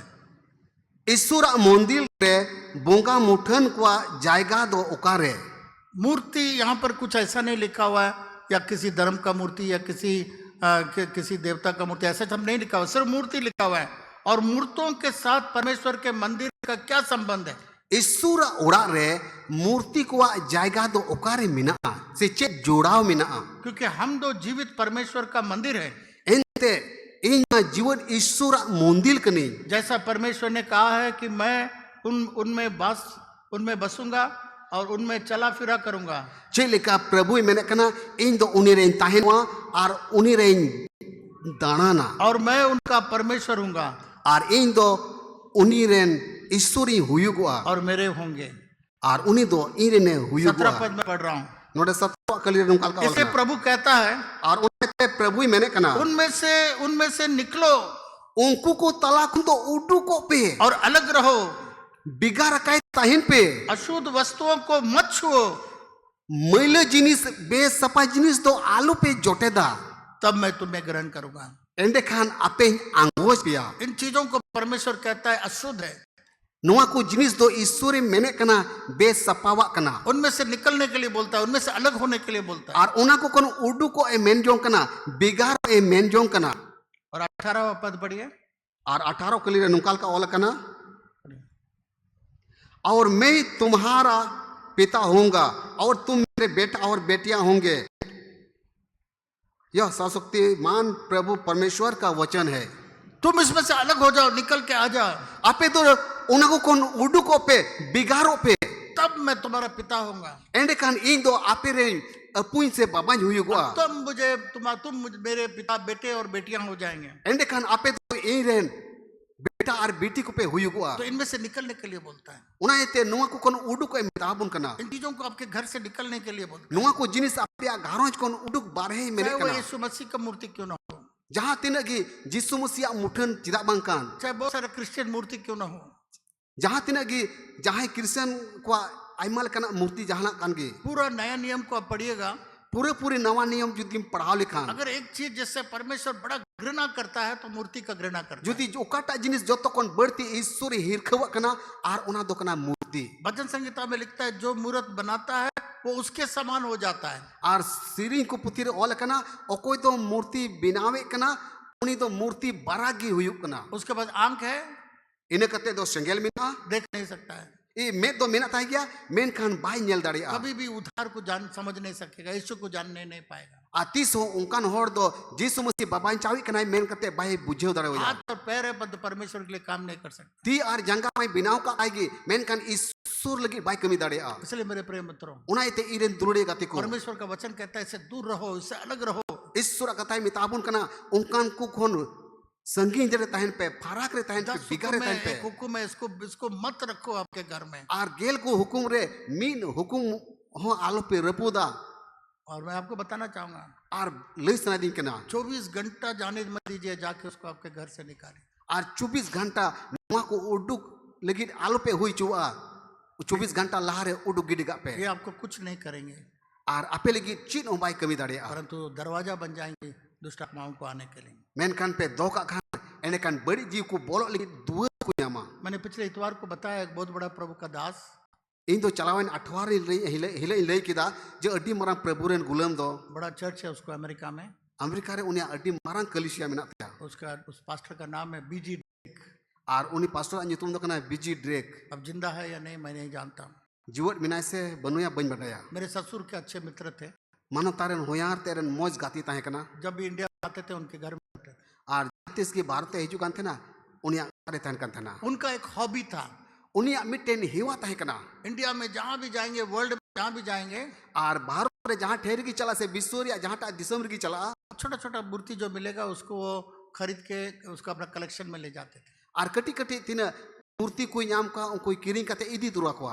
ईश्वर मंदिर रे बोंगा मुठन को जायगा दो ओकारे। मूर्ति यहाँ पर कुछ ऐसा नहीं लिखा हुआ है, या किसी धर्म का मूर्ति या किसी देवता का मूर्ति, ऐसा हम नहीं लिखा हुआ, सिर्फ मूर्ति लिखा हुआ है। और मूर्तों के साथ परमेश्वर के मंदिर का क्या संबंध है? ईश्वर ओड़ा रे मूर्ति को जायगा दो ओकारे मिना से चेक जोड़ाव मिना, क्योंकि हम दो जीवित परमेश्वर का मंदिर है। एंते इन जीवन ईश्वर मंदिर कनी, जैसा परमेश्वर ने कहा है कि मैं उनमें बसूंगा और उनमें चला फिरा करूंगा। चेलिका प्रभु मैंने कना इन दो उन्हीं रेन ताहेनवा और उन्हीं रेन दानाना, और मैं उनका परमेश्वर हूंगा और इन दो उन्हीं रेन ईश्वरी हुयुगवा और मेरे होंगे, और उन्हीं दो इरेने हुयुगवा। 17 पद में पढ़ रहा हूँ। नोडे 17 कली नुकाल का इसे प्रभु कहता है, और उनमें प्रभु मैंने कना उनमें से निकलो, उनको को तलाक तो उडू को पे और अलग रहो, बिगाड़ का ताहिन पे अशुद्ध वस्तुओं को मत छुओ, मैले जिनिस बेसपा जिनिस दो आलू पे जोटेदा, तब मैं तुम्हें ग्रहण करूंगा। एंडे खान आपे आंगोज पिया। इन चीजों को परमेश्वर कहता है अशुद्ध है, नोआ को जिनिस दो ईश्वर मैंने कना बेसपावा कना, उनमें से निकलने के लिए बोलता है, उनमें से अलग होने के लिए बोलता है। और उना को कोन उडू को ए मेन जोंग कना, बिगाड़ ए मेन जोंग कना। और 18वां पद पढ़िए। और 18 कली रे नुकाल का ओल कना, और मैं तुम्हारा पिता होऊंगा और तुम मेरे बेटा और बेटियां होंगे। यह सर्वशक्तिमान प्रभु परमेश्वर का वचन है। तुम इसमें से अलग हो जाओ, निकल के आ जाओ। आपे तो उनको कौन उडू को पे बिगाड़ो पे, तब मैं तुम्हारा पिता होऊंगा। एंडे कान इन दो आपे रे अपुइन से बाबा हुयुगवा, तुम मेरे पिता बेटे और बेटियां हो जाएंगे। एंडे कान आपे तो इन रेन बेटा और बेटी को पे हुयुगवा, तो इनमें से निकलने के लिए बोलता है। उना एते नुआ को कौन उडू को मिताबुन कना, इन चीजों को आपके घर से निकलने के लिए बोलता है। नुआ को जिनिस आपे घरों कौन उडू बारहे मेरे चाहे वो कना, यीशु मसीह का मूर्ति क्यों ना हो, जहां तीन की जिसु मसीह मुठन चिदा बांकान, चाहे बहुत सारे क्रिश्चियन मूर्ति क्यों ना हो, जहां तीन की जहां क्रिश्चियन को आइमल कना मूर्ति जहां कान की, पूरा नया नियम को आप पढ़िएगा, पूरे नवा नियम जुदी पढ़ाओ लिखान। अगर एक चीज जिससे परमेश्वर बड़ा घृणा करता है तो मूर्ति का घृणा करता है। जुदी ओकाटा जिनिस जो तो कौन बढ़ती ईश्वर हिरखवा कना और उना दो कना मूर्ति। भजन संहिता में लिखता है जो मूर्त बनाता है वो उसके समान हो जाता है। और सिरिंग को पुतिर ओल कना ओकोई तो मूर्ति बिनावे कना उनी तो मूर्ति बरागी हुयुक कना। उसके बाद आंख है, इने कते दो संगेल मिना देख नहीं सकता है, ये मैं तो मेना था क्या मेन खान बाई नेल दाड़ी आ, कभी भी उधार को जान समझ नहीं सकेगा, यीशु को जानने नहीं पाएगा। आतीस हो उनकान होड़ दो जिसु मसीह बाबाई चावी कनाई मेन कते बाई बुझे दाड़े हो जा। हाथ और पैर है बद परमेश्वर के लिए काम नहीं कर सकता। ती और जंगा में बिनाव का आएगी मेन खान ईश्वर लगी बाई कमी दाड़े आ। इसलिए मेरे प्रिय मित्रों, उना इते इरेन दुलड़े गाते को परमेश्वर का वचन कहता है इससे दूर रहो, इससे अलग रहो। ईश्वर कथाई मिताबुन कना उनकान को खोन संगीन जरे तहन पे फराक रे तहन पे बिगारे तहन पे हुकुम है, इसको मत रखो आपके घर में। और गेल को हुकुम रे मीन हुकुम हो आलो पे रपुदा और मैं आपको बताना चाहूंगा, आर लई सनादिन कना 24 घंटा जाने मत दीजिए, जाके उसको आपके घर से निकालें। आर 24 घंटा नोआ को उडुक लगित आलो पे हुई चुआ 24 घंटा लहारे उडुक गिडिगा पे ये आपको कुछ नहीं करेंगे, आर आपे लगित चीन उबाई कमी दाड़िया परंतु दरवाजा बन जाएंगे दुष्ट आत्माओं को आने के लिए। मेनखान पे दोका खान एने कान बड़ी जीव को बोलो लगित दुआ को यामा मैंने पिछले इतवार को बताया, एक बहुत बड़ा प्रभु का दास इन दो चलावन अठवार हिले लई किदा जे अड्डी मरां प्रभुरेन गुलाम दो बड़ा चर्च है उसको अमेरिका में, अमेरिका रे उनिया अड्डी मारां कलिसिया मेना तया उसका उस पास्टर का नाम है बीजी ड्रेक। आर उनी पास्टर nyutum दो कना बीजी ड्रेक अब जिंदा है या नहीं मैं नहीं जानता हूँ। जीवट मिनाय से बनुया बन बटाया मेरे ससुर के अच्छे मित्र थे, मानो तारेन होयार तेरेन मौज गाती ताहे कना जब भी इंडिया आते थे उनके घर में रहते थे। आर जातिस की भारत हिजू कान थे ना उनिया तारे तहन कान थे ना उनका एक हॉबी था, उनिया मिटेन हिवा ताहे कना इंडिया में जहां भी जाएंगे, वर्ल्ड में जहां भी जाएंगे, आर भारत रे जहां ठहर की चला से विश्व या जहां टा दिसम की चला छोटा छोटा मूर्ति जो मिलेगा उसको वो खरीद के उसको अपना कलेक्शन में ले जाते थे। आर कटी कटी तीन मूर्ति कोई नाम का कोई किरिंग काते इदी तुरा को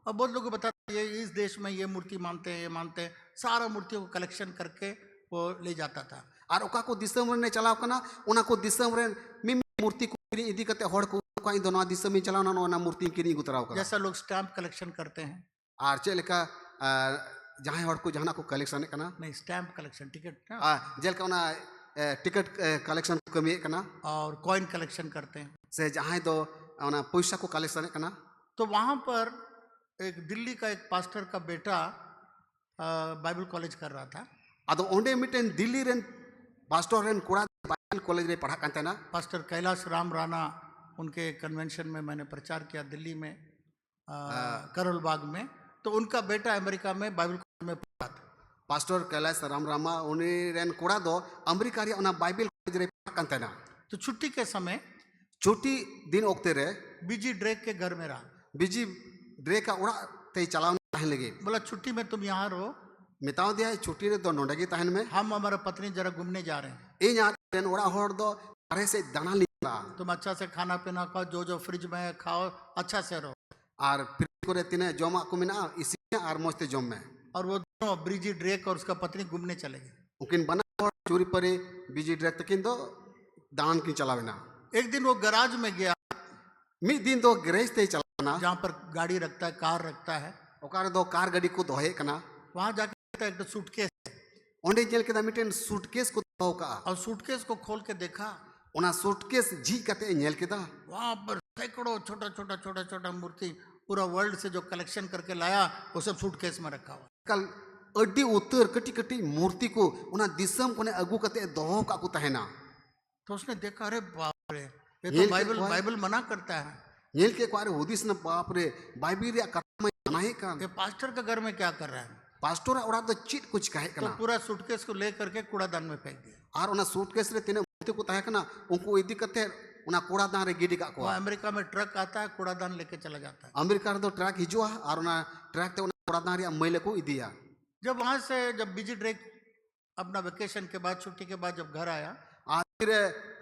और बहुत लोग बताते हैं ये इस देश में ये मूर्ति मानते हैं, ये मानते हैं, सारा मूर्तियों को कलेक्शन करके वो ले जाता था। आर ओका को दिसम रे चलाव कना उना को दिसम रे मिमी मूर्ति को किरिंग इदी कते होड़ को कोई दोना दिसम में चलावना ना मूर्ति किरिंग उतराव कना जैसा लोग स्टैम्प कलेक्शन करते हैं, आर चेलेका जहां होड़ को जहां को कलेक्शन कना नहीं स्टैम्प कलेक्शन, टिकट ना, जेलका उना टिकट कलेक्शन कमी कना और कॉइन कलेक्शन करते हैं। से जहां दो उना पैसा को कलेक्शन कना तो वहाँ पर एक दिल्ली का एक पास्टर का बेटा बाइबल कॉलेज कर रहा था। अदो ओंडे मिटेन दिल्ली रेन पास्टर रेन कोड़ा बाइबल कॉलेज रे पढ़ा कांते ना पास्टर कैलाश राम राणा उनके कन्वेंशन में मैंने प्रचार किया दिल्ली में, करोल बाग में। तो उनका बेटा अमेरिका में बाइबल कॉलेज में पढ़ा था। पास्टर कैलाश राम रामा उनी रेन कोड़ा दो अमेरिका रे उना बाइबल कॉलेज रे पढ़ा कांते ना तो छुट्टी के समय छोटी दिन ओक्ते रे बीजी ड्रेक के घर में रहा। बिजी ड्रे का उड़ा ते चलाव ताहन लगे बोला छुट्टी में तुम यहाँ रहो, मिताव दिया छुट्टी रे दो नोडगी ताहन में हम हमारा पत्नी जरा घूमने जा रहे हैं, ए यार रेन उड़ा होड़ दो अरे से दाना लिया तुम अच्छा से खाना पीना खाओ, जो जो फ्रिज में है खाओ, अच्छा से रहो। आर फिर को रे तिने जोमा को मिना इसी आर मोस्ते जोम में और वो दोनों ब्रिजी ड्रेक और उसका पत्नी घूमने चले गए। उकिन बना चोरी परे बिजी ड्रे तकिन दो दान की चलावेना एक दिन वो गराज में गया मी दिन दो गैरेज ते चलाना जहाँ पर गाड़ी रखता है, कार रखता है, ओकार दो कार गाड़ी को दोहे कना वहां जाके एक तो सूटकेस ओंडे जेल के दा मिटेन सूटकेस को दो का और सूटकेस को खोल के देखा, ओना सूटकेस जी कते नेल के दा वहां पर सैकड़ों छोटा छोटा छोटा छोटा मूर्ति पूरा वर्ल्ड से जो कलेक्शन करके लाया वो सब सूटकेस में रखा हुआ। कल अड्डी उत्तर कटी कटी मूर्ति को उना दिसम कोने अगु कते दोहो का को तहेना तो उसने देखा, अरे बाप रे, ये ये तो बाइबल मना करता है, नेल के क्वारे होदिस न बाप रे बाइबिल रे कथा में नहीं का ये पास्टर का घर में क्या कर रहा है। पास्टर उड़ा दो चीट कुछ कहे तो कना पूरा सूटकेस को ले करके कूड़ादान में फेंक दिया। आर उना सूटकेस रे तिने मूर्ति को तहे कना उनको इदी कते उना कूड़ा दान रे गिडी का को वहाँ अमेरिका में ट्रक आता है, कूड़ादान लेके चला जाता है। अमेरिका रे दो ट्रक हिजुआ और उना ट्रक ते उना कूड़ा दान रे मैले को इदिया जब वहां से जब बीजी ड्रेक अपना वेकेशन के बाद, छुट्टी के बाद जब घर आया, आखिर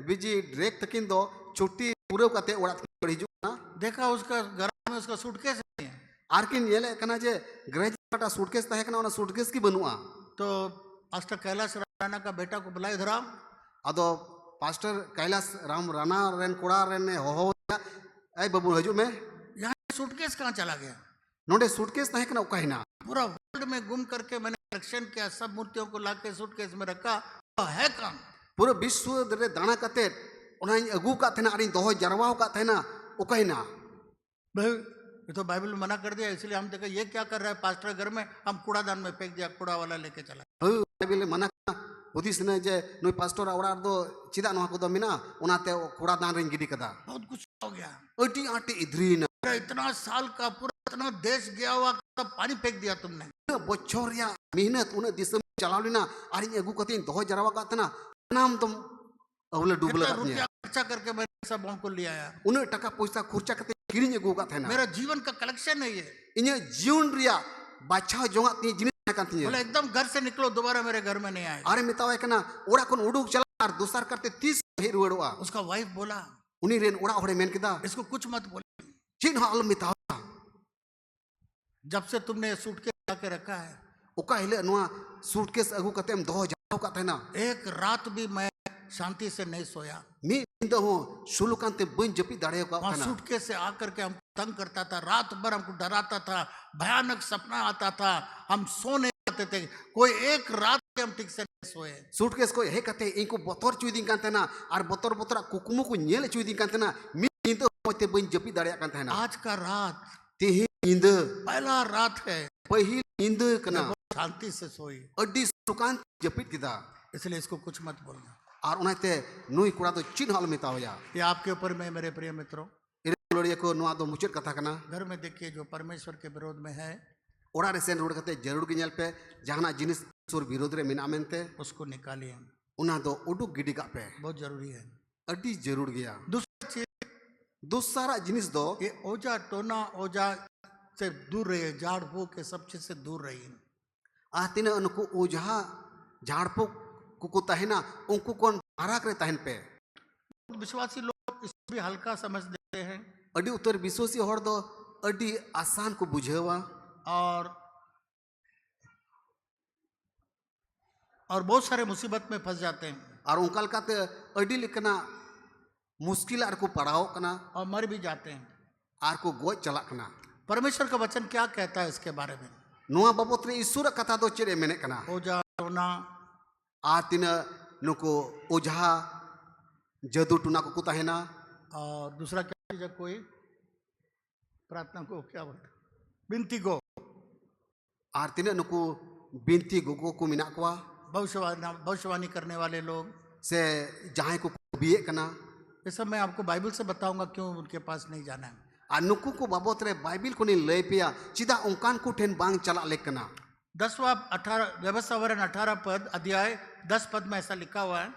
बिजी ड्रेक तकिन दो छुट्टी पूरे कते उड़ा हिजुआ देखा उसका घर में उसका सूटकेस नहीं है। आरकिन येले कना जे ग्रेज काटा सूटकेस तहे कना उना सूटकेस की बनुआ तो पास्टर कैलाश राणा का बेटा को बुलाए इधर आओ। अदो पास्टर कैलाश राम राणा रेन कोड़ा रेन हो ए बाबू हजू में यहाँ सूटकेस कहाँ चला गया? नोडे सूटकेस तहे कना उकाहिना पूरा वर्ल्ड में घूम करके मैंने कलेक्शन किया, सब मूर्तियों को लाके सूटकेस में रखा, तो है कहाँ? पूरा विश्व रे दाना कते उना अगु का थेना अरी दोहो जरवाओ का थेना उकाहिना भाई ये तो बाइबल में मना कर दिया, इसलिए हम देखा ये क्या कर रहा है पास्टर घर में, हम कूड़ादान में फेंक दिया, कूड़ा वाला लेके चला। बाइबिल मना हुदिस ने जे नुई पास्टर ओड़ा दो चिदा नोहा को दो मिना उनाते कूड़ा दान रे गिडी कदा बहुत कुछ हो गया। अटी आटी इधरीना इतना साल का पूरा इतना देश गया हुआ सब पानी फेंक दिया तुमने। बच्चों रिया मेहनत उन्हें दिसम चलावलिना आरी अगु कते दोहो जरवा का तना नाम तुम अवले डूबला रुपया खर्चा करके मैंने सब को ले आया, उन्हें टका पैसा खर्चा करते किरिंग अगु का थेना मेरा जीवन का कलेक्शन है ये। इने जीवन रिया बाछा जोंगा ती जिनिस कान ती बोले एकदम घर से निकलो, दोबारा मेरे घर में नहीं आए। अरे मितावे कना ओड़ा कोन उडुक चला और दूसर करते 30 हे रुड़वा उसका वाइफ बोला उनी रेन ओड़ा ओड़े मेन किदा इसको कुछ मत बोले, चिन हाल मितावा जब से तुमने सूटकेस ला के रखा है oka hile noa suitcase agu katem doho jaw ka tahena एक रात भी मैं शांति से नहीं सोया। mi nindo ho sulukan te bain japi dare ka वहां kana सूटकेस से आकर के हमको तंग करता था, रात भर हमको डराता था, भयानक सपना आता था, हम सो नहीं पाते थे। कोई एक रात भी हम ठीक से नहीं सोए। suitcase ko he kate inku botor chuiding kan tahena ar botor botor kukumu ku nyele chuiding kan tahena mi nindo ho te bain japi dare kan tahena आज का रात tehi nindo पहला रात है, pahil nindo मैं kana बहुत शांति से सोई, adi sukan japit kita इसलिए इसको कुछ मत बोलना। ar onate nui kura do chin hal metaoya ये आपके ऊपर में मेरे प्रिय मित्रों, loriya ko noa do muchet katha kana घर में देखिए जो परमेश्वर के विरोध में है ora re sen rod kate jarur gi nyel pe jahana jinis sur birod re mena mente उसको निकालिए, una do uduk gidi ka pe बहुत जरूरी है। adi jarur gaya दूसरी चीज, dusara jinis do ये ओजा टोना ओजा से दूर रहिए, झाड़ फूक के सब चीज से दूर रहिए। tina nuku ujaha jharpuk kuku tahena unku kon harak re tahen pe विश्वासी लोग इसको भी हल्का समझ देते हैं adi utar biswasi hor do adi asan ko bujhewa और बहुत सारे मुसीबत में फंस जाते हैं ar unkal kate adi lekana muskil ar ko padao kana और मर भी जाते हैं। ar ko goj chalak kana परमेश्वर का वचन क्या कहता है इसके बारे में? noa babot re isura katha do chere mene kana ओजा टोना tina nuku ujaha jadu tuna kuku tahena और दूसरा क्या चीज है? कोई प्रार्थना को क्या बोलते, बिनती को, ar tina nuku binti gogo ko minak kwa भविष्यवाणी करने वाले लोग, se jahay ko biye kana ये सब मैं आपको बाइबल से बताऊंगा क्यों उनके पास नहीं जाना है। ar nuku ko babot re bible ko ni lay peya chida onkan ko ten bang chalak lek kana 10वां 18 व्यवस्था वरण 18 पद अध्याय 10 पद में ऐसा लिखा हुआ है,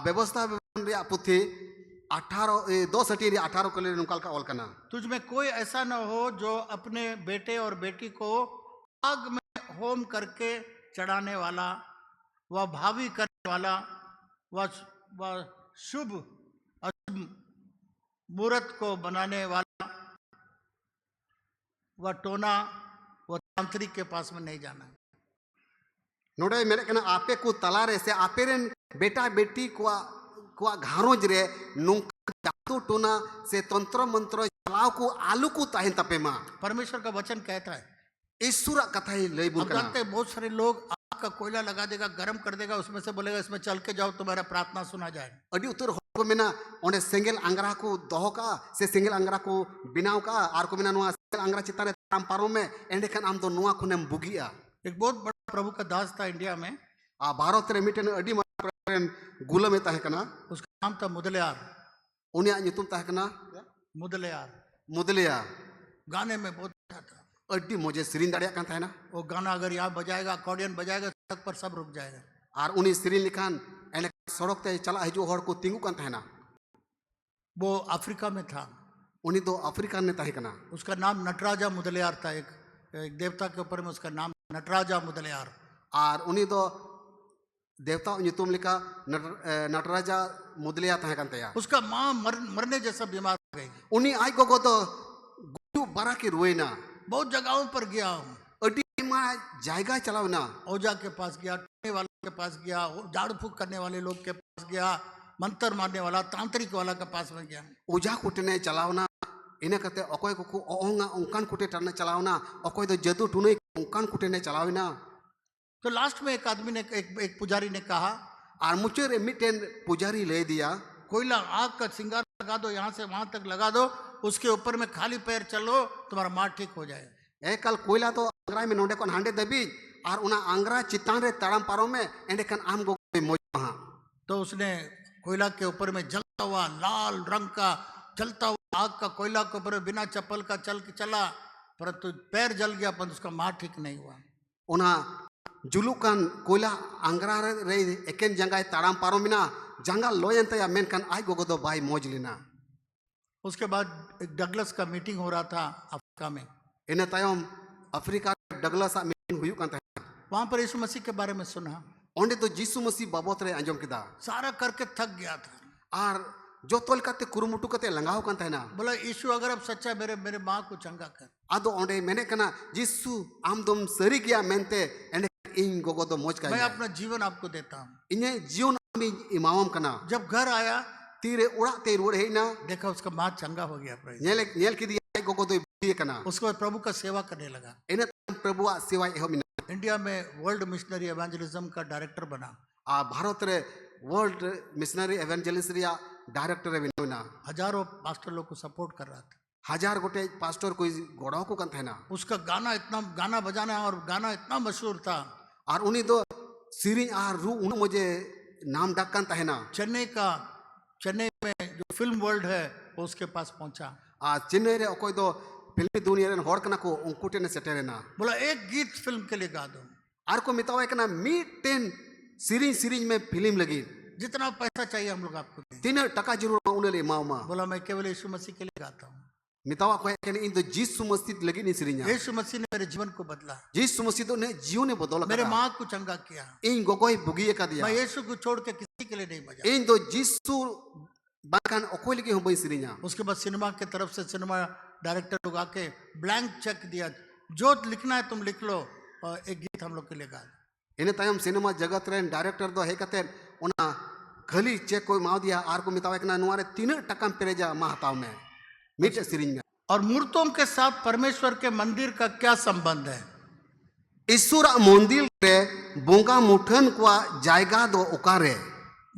व्यवस्था विवरण रे पुथी 18 10 रे 18 कले नुकल का ऑल kana तुझ में कोई ऐसा न हो जो अपने बेटे और बेटी को आग में होम करके चढ़ाने वाला, वह भावी करने वाला, वह शुभ अशुभ मुहूर्त को बनाने वाला, वह टोना, वह तांत्रिक के पास में नहीं जाना है। नोडे मेरे कना आपे को तलारे से आपेरन बेटा बेटी को घारोज रे नुंका जादू टोना से तंत्र मंत्र चलाव को आलू को ताहिन तपे मा परमेश्वर का वचन कहता है। ईश्वर कथा ही लई बुन अब जानते हैं बहुत सारे लोग आग का कोयला लगा देगा, गर्म कर देगा, उसमें से बोलेगा इसमें चल के जाओ तुम्हारा प्रार्थना सुना जाए। अडी उतर को मेना ओने सिंगल अंगरा को दोहो का से सिंगल अंगरा को बिनाव का आर को मेना नुआ सिंगल अंगरा चितारे ताम पारो में एंडे खान आम तो नुआ खुनेम बुगिया। एक बहुत बड़ा प्रभु का दास था इंडिया में, भारत रे मिटन अडी मारन गुला में ताहे कना, उसका नाम था मुदलियार। उनिया नुतुम ताहे कना मुदलियार मुदलिया, गाने में बहुत अच्छा था। अड्डी मुझे सिरिन दाड़िया कान थाहे ना, वो गाना अगर यहाँ बजाएगा, अकॉर्डियन बजाएगा, सड़क पर सब रुक जाएगा। आर उनी सिरिन लिखान एने सड़क ते चला हिजो हर को तिंगु कान थाहे ना। वो अफ्रीका में था, उनी तो अफ्रीका ने ताहे कना। उसका नाम नटराजा मुदलियार था। एक देवता के ऊपर में उसका नाम नटराजा मुदलियार। आर उनी तो देवता नुतुम लिखा नटराजा मुदलिया ताहे कान तया। उसका माँ मरने जैसा बीमार हो गई। उनी आई गोगो तो गुटू बारा के रुएना, बहुत जगहों पर गया हूँ, अड्डी मा जायगा चलावना, ओझा के पास गया, टोने वाले के पास गया, झाड़ फूक करने वाले लोग के पास गया, मंत्र मारने वाला तांत्रिक वाला के पास में गया। ओझा कुटने चलावना, इने कते अकोय को ओंगा ओंकान कुटे टरने चलावना, अकोय तो जदू टुने ओंकान कुटेने चलावना। तो लास्ट में एक आदमी ने एक पुजारी ने कहा, आर मुचे रे मिटेन पुजारी ले दिया, कोयला आग का सिंगार लगा दो, यहाँ से वहां तक लगा दो, उसके ऊपर में खाली पैर चलो, तुम्हारा माँ ठीक हो जाए। ए कल कोयला तो अंगरा में नोडे कोन हांडे दबी आर उना अंगरा चितान रे ताड़म पारो में एंडे कन आम गो मोजा। तो उसने कोयला के ऊपर में जलता हुआ लाल रंग का जलता हुआ आग का कोयला के ऊपर बिना चप्पल का चला, परंतु पैर जल गया, पर उसका माँ ठीक नहीं हुआ। उना जुलुकान कोयला अंगरा रे एकेन जंगाय ताड़म पारो मिना जंगा लोयन तया मेनकन आई गोगो दो बाई मोज लेना। उसके बाद एक डगलस का मीटिंग हो रहा था अफ्रीका में। इन तायम अफ्रीका डगलस मीटिंग हुई कान था। वहां पर यीशु मसीह के बारे में सुना, ओंडे तो यीशु मसीह बाबत रे अंजम किदा, सारा करके थक गया था। आर जो तोल काते कुरुमुटु काते लंगाव कान था ना, बोला यीशु अगर अब सच्चा मेरे माँ को चंगा कर। आदो ओंडे मेने कना यीशु आम दुम सरी गया मेनते एंडे इन गोगो दो मोज मैं काया अपना जीवन आपको देता हूँ। इन्हें जीवन आमी इमामम कना जब घर आया तीरे उड़ा ते रुड़ है ना देखा उसका माँ चंगा हो गया। praise नेल नेल की दिया गोगो दो बिये कना God। उसके बाद प्रभु का सेवा करने लगा। इन्हें प्रभु आ सेवा एहो मिना इंडिया में वर्ल्ड मिशनरी एवेंजलिज्म का डायरेक्टर बना। आ भारत रे वर्ल्ड मिशनरी एवेंजलिस्ट रिया डायरेक्टर रे बिना हजारों पास्टर लोग को सपोर्ट कर रहा था। हजार गोटे पास्टर कोई गोड़ाओ को कन ना उसका गाना बजाना और गाना इतना मशहूर था। और उन्हीं दो सीरी आर रू उन मुझे नाम डक्कन तहना चेन्नई में जो फिल्म वर्ल्ड है वो उसके पास पहुंचा। आ चेन्नई रे कोई दो फिल्मी दुनिया रे हॉर कना को उनको टेने सेटेरेना बोला एक गीत फिल्म के लिए गा दो। आर को मितावे कना मीटेन सीरीज में फिल्म लगी जितना पैसा चाहिए हम लोग आपको दें। 3 टका जरूर उन्हें ले मामा बोला मैं केवल यीशु मसीह के लिए गाता हूँ। मितावा को कने इन तो जीसु मसीह लगी नहीं सीरीज यीशु मसीह ने मेरे जीवन को बदला। जीसु मसीह तो ने जीव ने बदल मेरे माँ को चंगा किया। इन गोगोई बुगिए का दिया मैं यीशु को छोड़ के किसी के लिए नहीं बजा। इन तो जीसु बाकान ओकोई लगी हो बई सीरीज उसके बाद सिनेमा के तरफ से सिनेमा डायरेक्टर लोग आके ब्लैंक चेक दिया, जो लिखना है तुम लिख लो और एक गीत हम लोग के लिए गा। इन्हें तायम सिनेमा जगत रे डायरेक्टर दो है कते ओना खाली चेक कोई माव दिया आर को मितावे कना नुआरे 3 टका पेरेजा मा हताव में मिट सीरीज में। और मूर्तों के साथ परमेश्वर के मंदिर का क्या संबंध है? ईश्वर मंदिर रे बोंगा मुठन को जायगा दो ओकारे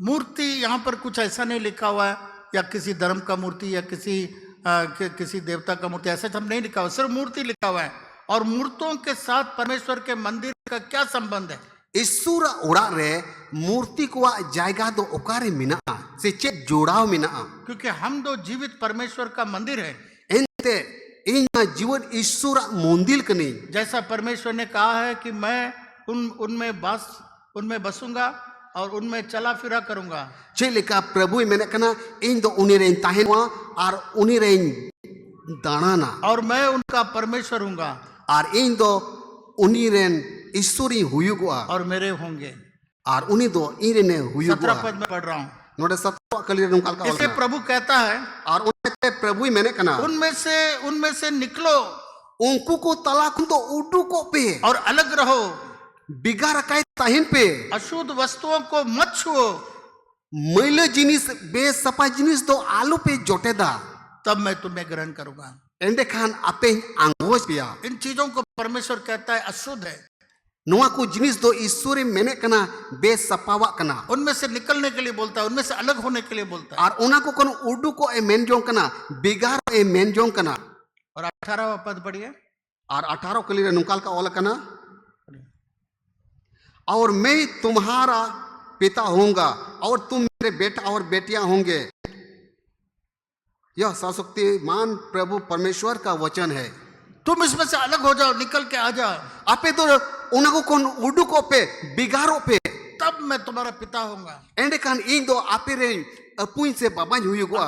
मूर्ति यहाँ पर कुछ ऐसा नहीं लिखा हुआ है या किसी धर्म का मूर्ति या किसी देवता का मूर्ति, ऐसा सब नहीं लिखा हुआ, सिर्फ मूर्ति लिखा हुआ है। और मूर्तों के साथ परमेश्वर के मंदिर का क्या संबंध है? ईश्वर ओड़ा रे मूर्ति को जायगा दो ओकारे मिना से चेक जोड़ाव मिना क्योंकि हम दो जीवित परमेश्वर का मंदिर है। एंते इन जीवन ईश्वर मंदिर कनी जैसा परमेश्वर ने कहा है कि मैं उनमें बसूंगा और उनमें चला फिरा करूंगा। चेलिका प्रभु मैंने कना इन दो उन्हीं रे ताहेनवा और उन्हीं रे दानाना और मैं उनका परमेश्वर हूंगा और इन दो उन्हीं रे ईश्वरी हुयुगवा और मेरे होंगे। और उन्हीं दो इरे ने हुयुगवा 17 पद में पढ़ रहा हूँ। नोडे 17 कली रे काल का इसे प्रभु कहता है और उनमें प्रभु मैंने कना उनमें से निकलो, उनको को तलाक तो उडू को पे और अलग रहो, बिगाड़ काई ताहिन पे अशुद्ध वस्तुओं को मत छुओ, मैले जिनिस बेसफा जिनिस दो आलू पे जोटेदा, तब मैं तुम्हें ग्रहण करूंगा। एंडे खान आपे आंगोज पिया। इन चीजों को परमेश्वर कहता है अशुद्ध है। नोआ को जिनिस दो ईश्वरी मैंने कना बेसफावा कना उनमें से निकलने के लिए बोलता है, उनमें से अलग होने के लिए बोलता है। और उना को कोन उडू को ए मेन जोंग कना बिगाड़ ए मेन जोंग कना। और 18वां पद पढ़िए। और 18 कली रे नुकाल का ओल कना और मैं तुम्हारा पिता होऊंगा और तुम मेरे बेटा और बेटियां होंगे। यह सर्वशक्तिमान प्रभु परमेश्वर का वचन है। तुम इसमें से अलग हो जाओ, निकल के आ जाओ। आपे तो उनको कौन उडू को पे बिगाड़ो पे तब मैं तुम्हारा पिता होऊंगा। एंडे कान इन दो आपे रे अपुइन से बाबा हुयुगवा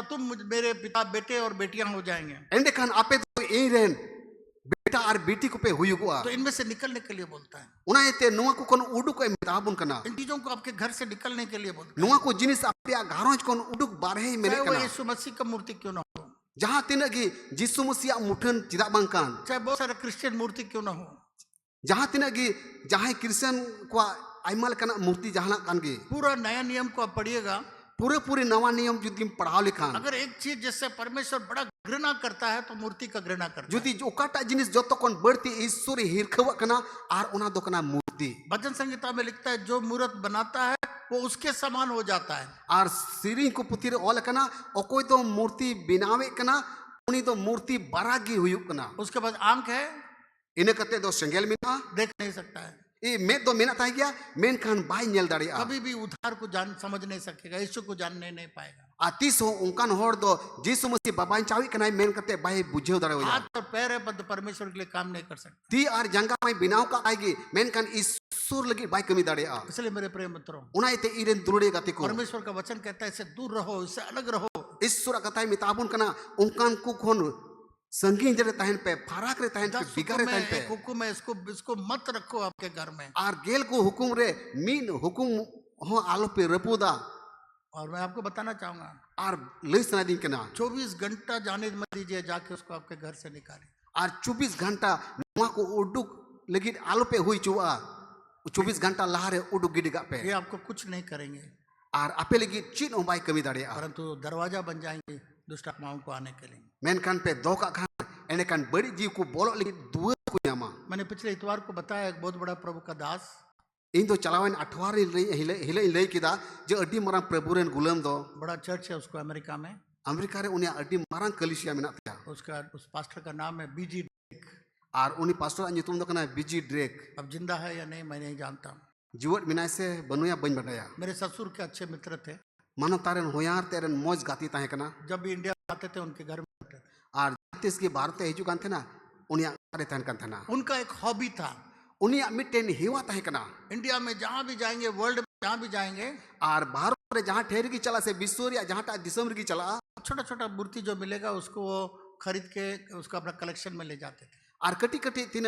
तुम मेरे पिता बेटे और बेटियां हो जाएंगे। एंडे कान आपे तो इन रे बेटा और बेटी को पे हुयुगवा। तो इनमें से निकलने के लिए बोलता है। उना एते नुआ को कोन उडू को मिताबुन कना इन चीजों को आपके घर से निकलने के लिए बोलता है। नुआ को जिनिस आपे घरों कोन उडू बारहे ही मेरे कना यीशु मसीह का मूर्ति क्यों ना हो, जहां तिना की यीशु मसीह मुठन चिदा बांकान, चाहे बहुत सारे क्रिश्चियन मूर्ति क्यों ना हो, जहां तिना की जहां क्रिश्चियन को आइमाल कना मूर्ति जहां कान की पूरा नया नियम को आप पढ़िएगा, पूरे नवा नियम जुदी पढ़ाओ लिखान। अगर एक चीज जिससे परमेश्वर बड़ा घृणा करता है तो मूर्ति का घृणा करता है। जुदी ओकाटा जिनिस जतो कोन बढ़ती ईश्वर हिरखवा कना और उना दो कना मूर्ति। भजन संहिता में लिखता है जो मूर्त बनाता है वो उसके समान हो जाता है। और सीरी को पुथी रे ओल कना ओकोय तो मूर्ति बिनावे कना उनी तो मूर्ति बरागी हुयुक कना। उसके बाद आंख है, इने कते दो संगेल मिना देख नहीं सकता है। ए में दो मेना था गया मेन खान बाई नेल दाड़िया कभी भी उद्धार को समझ नहीं सकेगा, यीशु को जानने नहीं पाएगा। आतिस हो उनकान होड़ दो यीशु मसीह बाबा चावी कनाई मेन करते बाई बुझेव दाड़े हो जा। हाथ और पैर है पर परमेश्वर के लिए काम नहीं कर सकता। ती और जंगा में बिनाव का आएगी मेन खान ईश्वर लगी बाई कमी दाड़िया। इसलिए मेरे प्रिय मित्रों, उना इते इरेन दुरुड़े गाते को परमेश्वर का वचन कहता है इससे दूर रहो, इससे अलग रहो। ईश्वर कथाई मिताबुन कना उनकान को कोन संगीन जरे तहन पे फराक रे तहन पे बिगारे तहन पे हुकुम है, इसको मत रखो आपके घर में। और गेल को हुकुम रे मीन हुकुम हो आलो पे रपुदा। और मैं आपको बताना चाहूंगा और ले सुना दिन के ना 24 घंटा जाने मत दीजिए, जाके उसको आपके घर से निकालिए। और 24 घंटा नुआ को उडुक लगित आलो पे हुई चुआ 24 घंटा लहारे उडुक गिडी गा पे ये आपको कुछ नहीं करेंगे, आर आपे लगित चीन उबाई कमी दाड़िया परंतु दरवाजा बन जाएंगे दुष्ट आत्माओं को आने के लिए। मेनखान पे दो का खान एने कान बड़ी जीव को बोलो लगित दुआ को यामा मैंने पिछले इतवार को बताया, एक बहुत बड़ा प्रभु का दास इन दो चलावन अठवार हिले लई किदा जो अड्डी मरां प्रभु रेन गुलाम दो बड़ा चर्च है उसको अमेरिका में, अमेरिका रे उनिया अड्डी मारां कलिसिया मेना तया उसका उस पास्टर का नाम है बीजी। आर उनी पास्टर न्युतुम दो कना बीजी ड्रेक अब जिंदा है या नहीं मैं नहीं जानता। जीवट मिनाय से बनुया बन बटाया मेरे ससुर के अच्छे मित्र थे, मानो तारेन होयार तेरन मौज गाती ताहे कना जब भी इंडिया आते थे उनके घर में रहते थे। आर जातिस के भारत हिजु कान थे ना उनिया अरे तहन कान थे ना उनका एक हॉबी था, उनिया मिटेन हेवा ताहे कना इंडिया में जहां भी जाएंगे, वर्ल्ड में जहां भी जाएंगे, आर भारत रे जहां ठहर की चला से विश्व रे जहां टा दिसम रे की चला छोटा छोटा मूर्ति जो मिलेगा उसको वो खरीद के उसका अपना कलेक्शन में ले जाते थे। आर कटी कटी तीन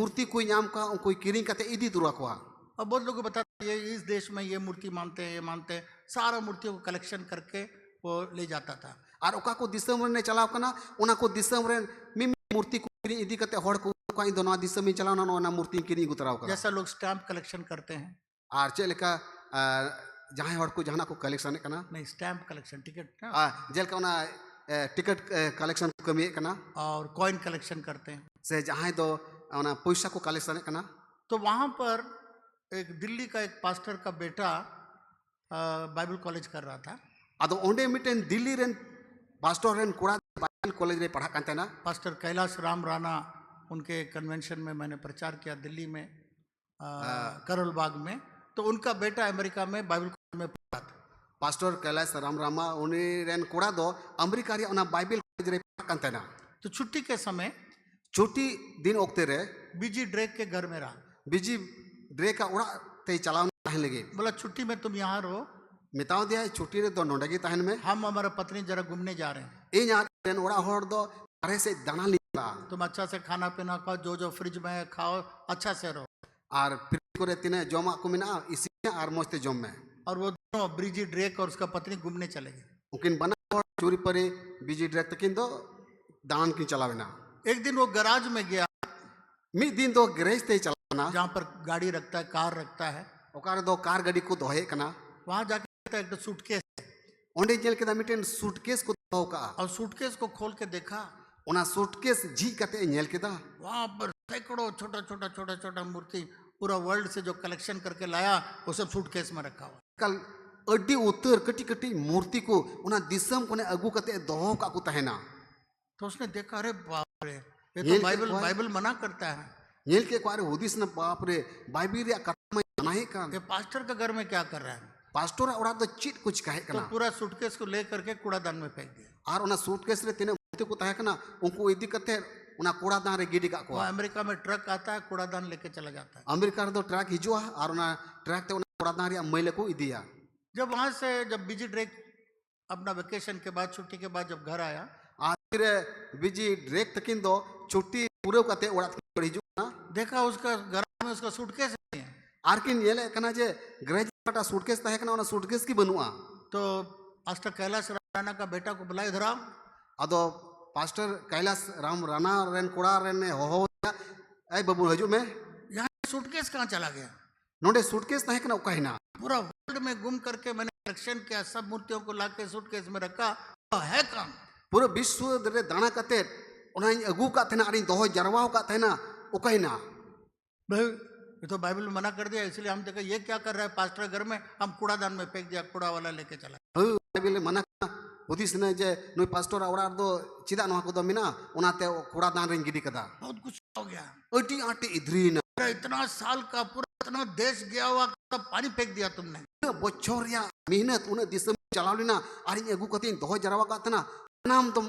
मूर्ति कोई नाम का कोई किरिंग काते इदी तुरा कोआ और बहुत लोग को बताते ये इस देश में ये मूर्ति मानते हैं, ये मानते हैं, सारा मूर्तियों को कलेक्शन करके वो ले जाता था। आर ओका को दिसम रे चलाव कना उना को दिसम रे मिमी मूर्ति को किरिंग इदी कते होड़ को कोई दोना दिसम में चलाव ना ना मूर्ति किरिंग उतराव कना जैसा लोग स्टैम्प कलेक्शन करते हैं, आर चे लेका जहां होड़ को जहां को कलेक्शन कना नहीं स्टैम्प कलेक्शन टिकट ना, जेलका उना टिकट कलेक्शन कमी कना और कॉइन कलेक्शन करते हैं। से जहां दो उना पैसा को कलेक्शन कना तो वहाँ पर एक दिल्ली का एक पास्टर का बेटा बाइबल कॉलेज कर रहा था। अदो ओंडे मिटेन दिल्ली रेन पास्टर रेन कोड़ा बाइबल कॉलेज रे पढ़ा कांते ना पास्टर कैलाश राम राणा उनके कन्वेंशन में मैंने प्रचार किया दिल्ली में, करोल बाग में। तो उनका बेटा अमेरिका में बाइबल कॉलेज में पढ़ा था। पास्टर कैलाश राम रामा उनी रेन कोड़ा दो अमेरिका रे उना बाइबल कॉलेज रे पढ़ा कांते ना। तो छुट्टी के समय छोटी दिन ओक्ते रे बीजी ड्रेक के घर में रहा। बिजी ड्रे का उड़ा ते चलाव ताहन लगे बोला छुट्टी में तुम यहाँ रहो, मिताव दिया छुट्टी रे दो नोंडगी ताहन में हम हमारा पत्नी जरा घूमने जा रहे हैं, इन यार रेन उड़ा होड़ दो अरे से दाना लिया तुम अच्छा से खाना पीना खाओ, जो जो फ्रिज में है खाओ, अच्छा से रहो। आर फिर को रे तिने जोमा को मिना इसी आर मोस्ते जोम में और वो दोनों ब्रिजी ड्रेक और उसका पत्नी घूमने चले गए। उकिन बना चोरी परे बिजी ड्रे तकिन दो दान की चलावेना। एक दिन वो गराज में गया मी दिन दो गैरेज ते चलाना जहाँ पर गाड़ी रखता है, कार रखता है, ओकार दो कार गाड़ी को दोहे कना वहां जाके एक तो सूटकेस ओंडे जेल के दा मिटेन सूटकेस को दो का और सूटकेस को खोल के देखा, ओना सूटकेस जी कते नेल के दा वहां पर सैकड़ों छोटा छोटा छोटा छोटा मूर्ति पूरा वर्ल्ड से जो कलेक्शन करके लाया वो सब सूटकेस में रखा हुआ। कल अड्डी उत्तर कटी कटी मूर्ति को उना दिसम कोने अगु कते दोहो का को तहेना। तो उसने देखा अरे बाप रे ये ये तो बाइबल मना करता है, नेल के क्वारे हुदिस न बाप रे बाइबिल रे कथा में नाही कान ये पास्टर का घर में क्या कर रहा है। पास्टर उड़ा तो चीट कुछ कहे तो कना पूरा सूटकेस को ले करके कूड़ादान में फेंक दिया। आर उना सूटकेस रे तिने मूर्ति को तहे कना उनको इदी कते उना कूड़ा दान रे गिडी का को वो अमेरिका में ट्रक आता है, कूड़ादान लेके चला जाता है। अमेरिका रे दो ट्रक हिजुआ और उना ट्रक ते उना कूड़ा दान रे मैले को इदिया। जब वहां से जब बिजी ड्रेक अपना वेकेशन के बाद छुट्टी के बाद जब घर आया आखिर बिजी ड्रेक तकिन दो छुट्टी पूरे कते उड़ा हिजु ना देखा उसका घर में उसका सूटकेस नहीं है। आर किन येले कना जे ग्रेज काटा सूटकेस तहे कना उना सूटकेस की बनुआ। तो पास्टर कैलाश राणा का बेटा को बुलाए धरा, अदो पास्टर कैलाश राम राणा रेन कोड़ा रेन हो ए बाबू हजू में यहाँ सूटकेस कहाँ चला गया। नोडे सूटकेस तहे कना उकाहिना पूरा वर्ल्ड में घूम करके मैंने कलेक्शन किया, सब मूर्तियों को लाके सूटकेस में रखा, है काम पूरा विश्व रे दाना कते उना अगु का थेना अरी दोहो जरवाओ का थेना उकाहिना। भाई ये तो बाइबल में मना कर दिया, इसलिए हम देखा ये क्या कर रहा है पास्टर घर में, हम कूड़ादान में फेंक दिया, कूड़ा वाला लेके चला। बाइबल मना हुदिस ने जे नुई पास्टर ओड़ा दो चिदा नोहा को दो मिना उनाते कूड़ा दान रे गिडी कदा बहुत कुछ हो गया। अटी आटी इधरीना इतना साल का पूरा इतना देश गया हुआ तब पानी फेंक दिया तुमने। बच्चों रिया मेहनत उन दिसम चलावलिना आरी अगु कते दोहो जरवा का थना नाम तुम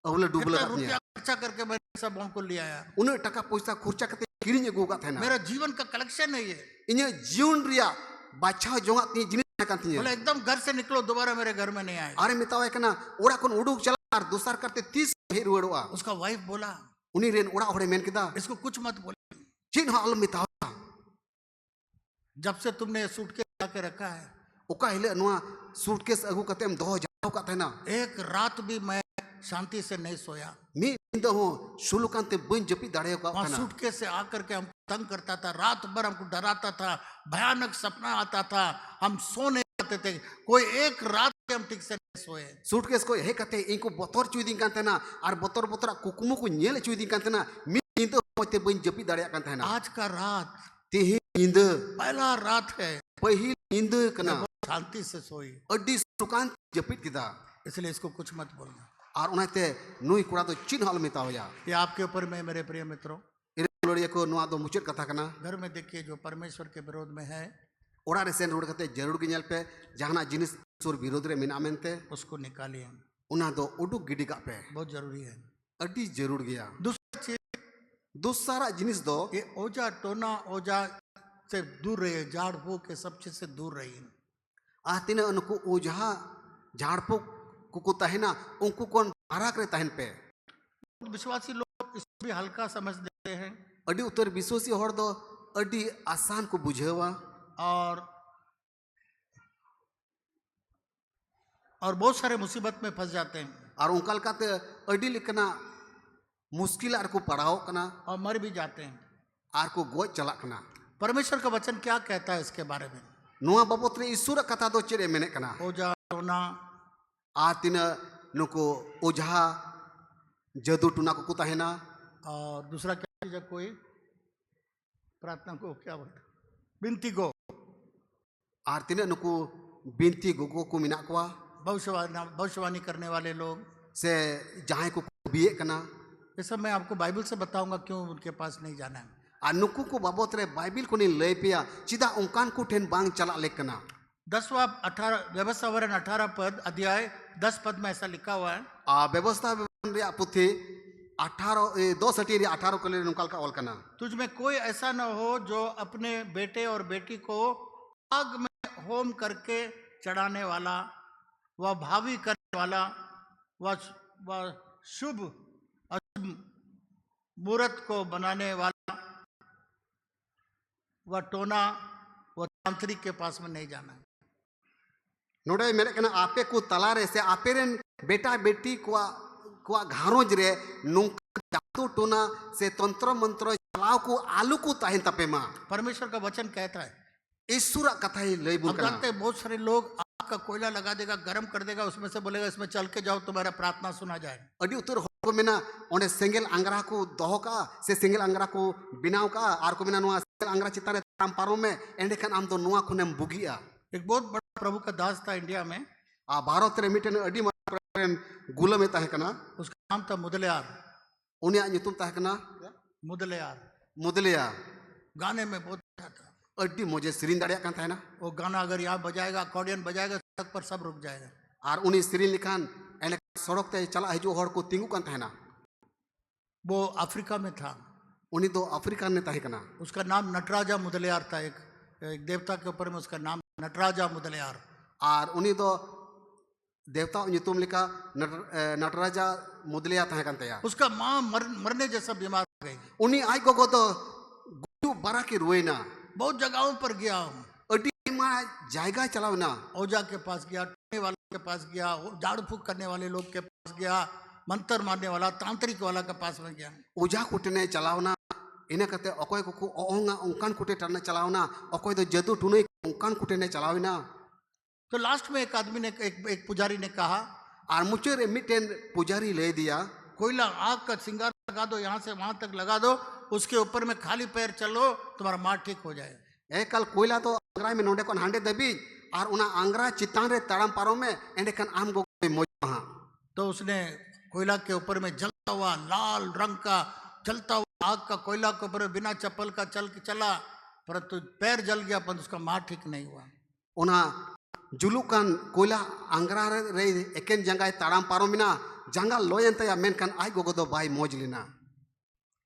अवले डूबला का रुपया खर्चा करके मैंने सब को ले आया, उन टका पैसा खर्चा कते किरिन अगु का थना मेरा जीवन का कलेक्शन है ये। इने जीवन रिया बाछा जोंगा ती जिनिस का थी बोले एकदम घर से निकलो, दोबारा मेरे घर में नहीं आएगा। अरे मितावे कना ओड़ा कोन उडुक चला और दूसर करते 30 हे रुड़वा। उसका वाइफ बोला उनी रेन ओड़ा होड़े मेन किदा इसको कुछ मत बोले, चिन हाल मितावा जब से तुमने ये सूटकेस ला के रखा है ओका हिले नुआ सूटकेस अगु कते हम दोहो जाओ का थना एक रात भी मैं शांति से नहीं सोया। मी ᱧᱤᱫᱟᱹ ᱦᱚᱸ ᱥᱩᱞᱩᱠᱟᱱᱛᱮ ᱵᱟᱹᱧ ᱡᱟᱹᱯᱤᱫ ᱫᱟᱲᱮ ᱟᱠᱟᱫ वहां ᱠᱟᱱᱟ सूटकेस से आकर के हमको तंग करता था, रात भर हमको डराता था, भयानक सपना आता था, हम सो नहीं पाते थे, कोई एक रात के हम ठीक से नहीं सोए। सूटकेस को हे कते इनको बतर चुइदिं कान तहना आर बतर बतर कुकुमु को ñेल चुइदिं कान तहना मि ᱧᱤᱫᱟᱹ मते बᱹᱧ जपिद दाड़े कान तहना आज का रात तेहि ᱧᱤᱫᱟᱹ पहला रात है, पहिल ᱧिᱫᱟᱹ मैं कना बहुत शांति से सोई, अड्डी सुकान जपिद किदा इसलिए इसको कुछ मत बोलना। आर उनाते नुई कुड़ा दो चिन हल मेतावया ये आपके ऊपर में मेरे प्रिय मित्रों, इरे को नुआ दो मुचेद कथा कना घर में देखिए जो परमेश्वर के विरोध में है ओड़ा रे सेन रोड कते जरूर गे ñेल पे जहाना जिनिस सुर विरोध रे मेना मेनते उसको निकालिए, उना दो उडुक गिडी का पे बहुत जरूरी है। अड्डी जरूर गया दूसरी चीज, दूसरा जिनिस दो ये ओजा टोना ओजा से दूर रहिए, झाड़ फूक के सब चीज से दूर रहिए। आतिना उनको ओझा झाड़पुक कुकु तहना उनको कौन आराक रे तहन पे विश्वासी लोग इसको भी हल्का समझ देते हैं अड्डी उत्तर विश्वासी हर दो अड्डी आसान को बुझेवा और बहुत सारे मुसीबत में फंस जाते हैं और उनका लकाते अड्डी लिखना मुश्किल आर को पढ़ाओ कना और मर भी जाते हैं। आर को गोज चला कना परमेश्वर का वचन क्या कहता है इसके बारे में? नुआ बाबत रे ईश्वर कथा दो चेरे मेने कना ओजा टोना आतिना नुको ओझा जदू टुना को तहना और दूसरा क्या चीज है, कोई प्रार्थना को क्या बोलते, बिनती को, आर तिना नुको बिनती गोगो को मिना कोआ भविष्यवाणी करने वाले लोग से जहां को बिये कना ये सब मैं आपको बाइबल से बताऊंगा क्यों उनके पास नहीं जाना है। आ नुकु को बाबत रे बाइबिल को नहीं लय पिया चिदा उनकान को ठेन बांग चला लेकना 10वां 18 व्यवस्था विवरण 18 पद अध्याय 10 पद में ऐसा लिखा हुआ है, आ व्यवस्था विवरण रे पुथी 18 2 सटी रे 18 कले नुकाल का ओल कना तुझ में कोई ऐसा न हो जो अपने बेटे और बेटी को आग में होम करके चढ़ाने वाला, वह भावी करने वाला, वह शुभ अशुभ मूर्त को बनाने वाला, वह टोना, वह तांत्रिक के पास में नहीं जाना है। नोडे मेरे कना आपे को तलारे से आपे रे बेटा बेटी को घारोज रे नुका जादू टोना से तंत्र मंत्र चलाव को आलू को ताहिन तपे मा परमेश्वर का वचन कहता है। ईश्वर कथा ही लय बुल अब जानते हैं बहुत सारे लोग आग का कोयला लगा देगा, गर्म कर देगा, उसमें से बोलेगा इसमें चल के जाओ तुम्हारा प्रार्थना सुना जाए। अडी उतर को मेना ओने सिंगल अंगरा को दोहो का से सिंगल अंगरा को बिनाव का आर को मेना नुआ सिंगल अंगरा चितारे ताम पारो में एंडे खान आम तो नुआ खुनेम बुगिया। एक बहुत बड़ा प्रभु का दास था इंडिया में, आ भारत रे मिटन अडी मारे गुला में ताहे कना, उसका नाम था मुदलियार। उनिया ᱧᱩᱛᱩᱢ ताहे कना मुदलियार, मुदलिया। गाने में बहुत अच्छा था, अड्डी मुझे सिरिन दाड़िया कान ताहे ना वो गाना अगर यहाँ बजाएगा, अकॉर्डियन बजाएगा, सड़क पर सब रुक जाएगा। आर उनी सिरिन लिखान एने सड़क ते चला हिजू हर को तिंगु कान ताहे ना। वो अफ्रीका में था, उनी दो अफ्रीका ने ताहे कना। उसका नाम नटराजा मुदलियार था। एक देवता के ऊपर में उसका नाम नटराजा मुदलियार। आर उनी दो देवता ᱧᱩᱛᱩᱢ लिखा नटराजा मुदलिया ताहे कान तया। उसका माँ मरने जैसा बीमार हो गई। उनी आई गोगो दो गुडू बारा के रोएना, बहुत जगहों पर गया हूँ, अड्डी मा जायगा चलावना, ओझा के पास गया, टोने वाले के पास गया, झाड़ फूक करने वाले लोग के पास गया, मंत्र मारने वाला तांत्रिक वाला के पास में गया। ओझा कुटने चलावना, इने कते अकोय को ओंगा उनकान कुटे टरने चलावना, अकोय दो जदू टुने उनकान कुटने चलावना। तो लास्ट में एक आदमी ने एक पुजारी ने कहा, आर मुचे रे मिटेन पुजारी ले दिया, कोयला आग का सिंगार लगा दो, यहाँ से वहां तक लगा दो, उसके ऊपर में खाली पैर चलो, तुम्हारा माँ ठीक हो जाए। ए कल कोयला तो अंगरा में नोडे कोन हांडे दबी आर उना अंगरा चितान रे ताड़म पारो में एंडे कन आम गो मोजा। तो उसने कोयला के ऊपर में जलता हुआ लाल रंग का जलता हुआ आग का कोयला के ऊपर बिना चप्पल का चला, परंतु पैर जल गया, पर उसका माँ ठीक नहीं हुआ। उना जुलुकान कोयला अंगरा रे एकेन जंगाय ताड़म पारो मिना जंगा लोयन तया मेनकान आई गोगो दो बाई मौज लेना।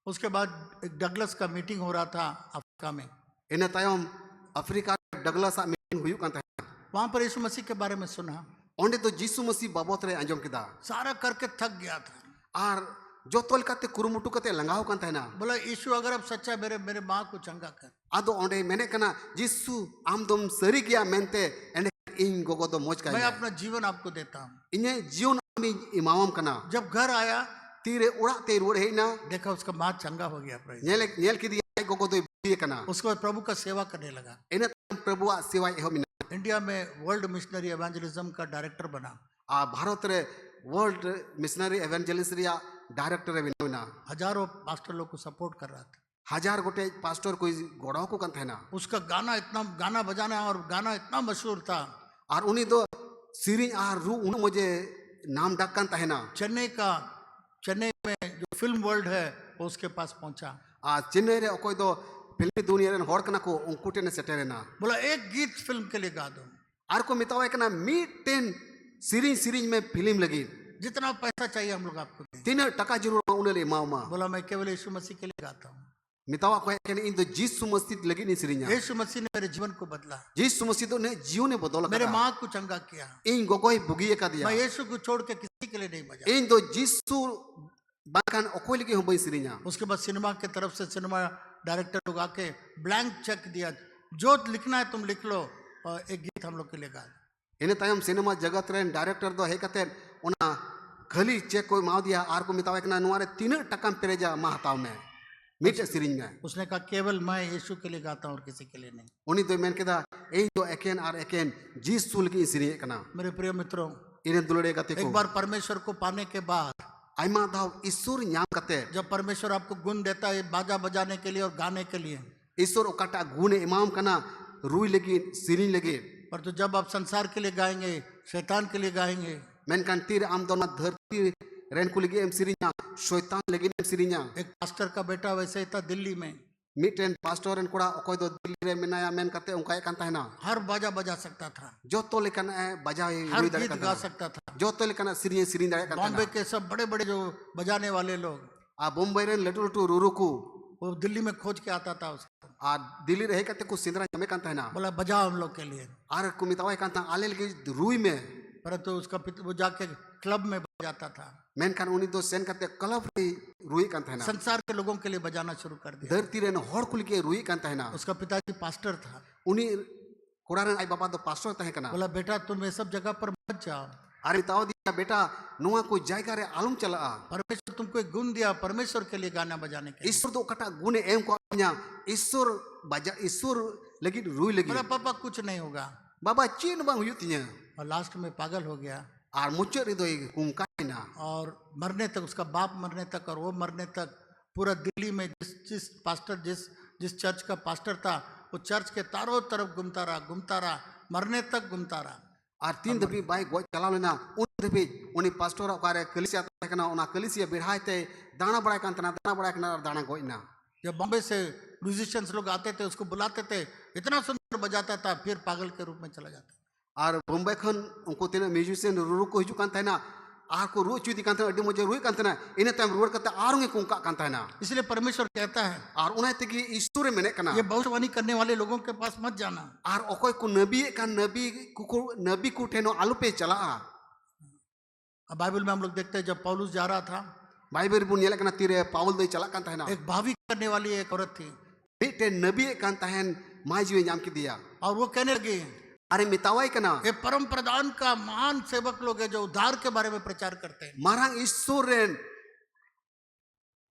उसके बाद एक डगलस का मीटिंग हो रहा था अफ्रीका में। इन तायम अफ्रीका डगलस मीटिंग हुई कान ताहे, वहां पर यीशु मसीह के बारे में सुना, ओंडे तो यीशु मसीह बाबत रे अंजम किदा, सारा करके थक गया था। आर जो तोल काते कुरुमुटु काते लंगाव कान ताहे ना, बोला यीशु अगर अब सच्चा मेरे माँ को चंगा कर। आदो ओंडे मेने कना यीशु आम दोम सरी गया मेनते एंडे इन गोगो दो मौज का मैं अपना जीवन आपको देता हूँ। इने जीवन आमी इमावम कना। जब घर आया तीरे उड़ा ते रुड़ हेना देखा उसका माँ चंगा हो गया, praise। नेल की दिया गोगो दो बिये कना उसके बाद प्रभु का सेवा करने लगा। इन प्रभु सेवा एहो मिना इंडिया में वर्ल्ड मिशनरी एवेंजलिज्म का डायरेक्टर बना। आ भारत रे वर्ल्ड मिशनरी एवेंजलिस्ट रिया डायरेक्टर रे बिना हजारों पास्टर लोग को सपोर्ट कर रहा था। हजार गोटे पास्टर कोई गोड़ाओ को कन था उसका गाना बजाना और गाना इतना मशहूर था। और उन्हीं दो सीरी आर रू उन मुझे नाम डाक कन था। चेन्नई में जो फिल्म वर्ल्ड है वो उसके पास पहुंचा। आ चेन्नई रे कोई दो फिल्मी दुनिया रे हॉर कना को उनको टेने सेटेरेना बोला एक गीत फिल्म के लिए गा दो। आर को मितावा कना मीटेन सीरीज में फिल्म लगी जितना पैसा चाहिए हम लोग आपको दें। 3 टका जरूर उन्हें मामा बोला मैं केवल यीशु मसीह के लिए गाता हूँ। मितावा को कने इन दो जीसु मसीह लगी नहीं सीरीज यीशु मसीह ने मेरे जीवन को बदला। जीसु मसीह तो ने जीव ने बदला मेरे माँ को चंगा किया। इन गोगोई बुगिए का दिया मैं यीशु को छोड़ के किसी के लिए नहीं बजा। इन दो जीसु बाकान ओकोई लगी हो बई सीरीज। उसके बाद सिनेमा के तरफ से सिनेमा डायरेक्टर लोग आके ब्लैंक चेक दिया, जो लिखना है तुम लिख लो और एक गीत हम लोग के लिए गा। इन तायम सिनेमा जगत रे डायरेक्टर दो हे कते ओना खाली चेक कोई माव दिया आर को मितावा कना नुआरे 3 टका पेरेजा मा हताव में मीट सीरीज में। उसने कहा केवल मैं यीशु के लिए गाता हूँ और किसी के लिए नहीं। उन्हीं दो मेन केदा ए दो एकेन आर एकेन जीसु लगी सीरीज कना। मेरे प्रिय मित्रों, इन दुलड़े गते को एक बार परमेश्वर को पाने के बाद आइमा दाव ईश्वर न्याम कते जब परमेश्वर आपको गुण देता है बाजा बजाने के लिए और गाने के लिए, ईश्वर ओकाटा गुण इमाम कना रुई लगी सीरीज लगी, पर तो जब आप संसार के लिए गाएंगे, शैतान के लिए गाएंगे, मेनकान तीर आम दोना धरती रेन को लगी एम सीरीज शैतान लगी एम सीरीज। एक पास्टर का बेटा वैसे ही था दिल्ली में। मिटेन पास्टर रेन कोड़ा ओकोय दो दिल्ली रे मेनाया मेन कते उनका एक कांता है ना हर बाजा बजा सकता था, जो तो लेकन बजाए हर रुई गीत दड़े गा सकता था। जो तो लेकन सीरीज दड़े बॉम्बे के सब बड़े बड़े जो बजाने वाले लोग, आ बम्बई रे लटू लटू रुरुकू वो दिल्ली में खोज के आता था उसको। आ दिल्ली रहे कते को सिंदरा जमे कांता है ना बोला बजाओ हम लोग के लिए। आर को मितावा कांता आले लगी रुई में, परंतु उसका वो जाके क्लब में बजाता था। मेनकान उनी दो सेन कते क्लब रुई कांता है ना संसार के लोगों के लिए बजाना शुरू कर दिया। धरती रेन हॉर कुल के रुई कांता है ना। उसका पिताजी पास्टर था। उनी कोड़ा रेन आई बाबा दो पास्टर तहे कना। बोला बेटा तुम ये सब जगह पर मत जाओ। अरे ताओ दिया बेटा नुआ कोई जायगा रे आलम चला। परमेश्वर तुमको एक गुण दिया परमेश्वर के लिए गाना बजाने के। ईश्वर दो कटा गुण एम को न्या ईश्वर बजा ईश्वर लगी रुई लगी। बोला पापा कुछ नहीं होगा। बाबा चीन बांग हुई और लास्ट में पागल हो गया। आर मुच्चर रे दो कुमका ना और मरने तक, उसका बाप मरने तक और वो मरने तक पूरा दिल्ली में जिस पास्टर जिस चर्च का पास्टर था वो चर्च के चारों तरफ घूमता रहा, मरने तक घूमता रहा। आर 3 दबी बाइक गो चलाव लेना उन दबी उनी पास्टर ओकारे कलिसिया तकना ओना कलिसिया बिढ़ाते दाना बड़ा कांतना दाना गोइना। जब बॉम्बे से म्यूजिशियंस लोग आते थे उसको बुलाते थे, इतना सुंदर बजाता था, फिर पागल के रूप में चला जाता। और बम्बई खन उनको तीन म्यूजिशियन रुरु को हिजू कांता है ना आर को रू चुदी कांता अड्डी मुझे रुई कांता ना इने टाइम रुड़ करते आरुंगे कुंका कांता है ना। इसलिए परमेश्वर कहता है और उन्हें तक ईश्वर में कना ये भविष्यवाणी करने वाले लोगों के पास मत जाना। और ओकोय को नबी को ठेनो आलू पे चला। अब बाइबल में हम लोग देखते हैं जब पौलुस जा रहा था, बाइबल बुन येला कना तीरे पावल दे चला कांता है ना। एक भावी करने वाली एक औरत थी, बेटे नबी कांता है माय जीवे नाम की दिया। और वो कहने लगी अरे मितावाई कना ये परम प्रधान का महान सेवक लोग है जो उद्धार के बारे में प्रचार करते हैं। मारांग ईश्वर रेन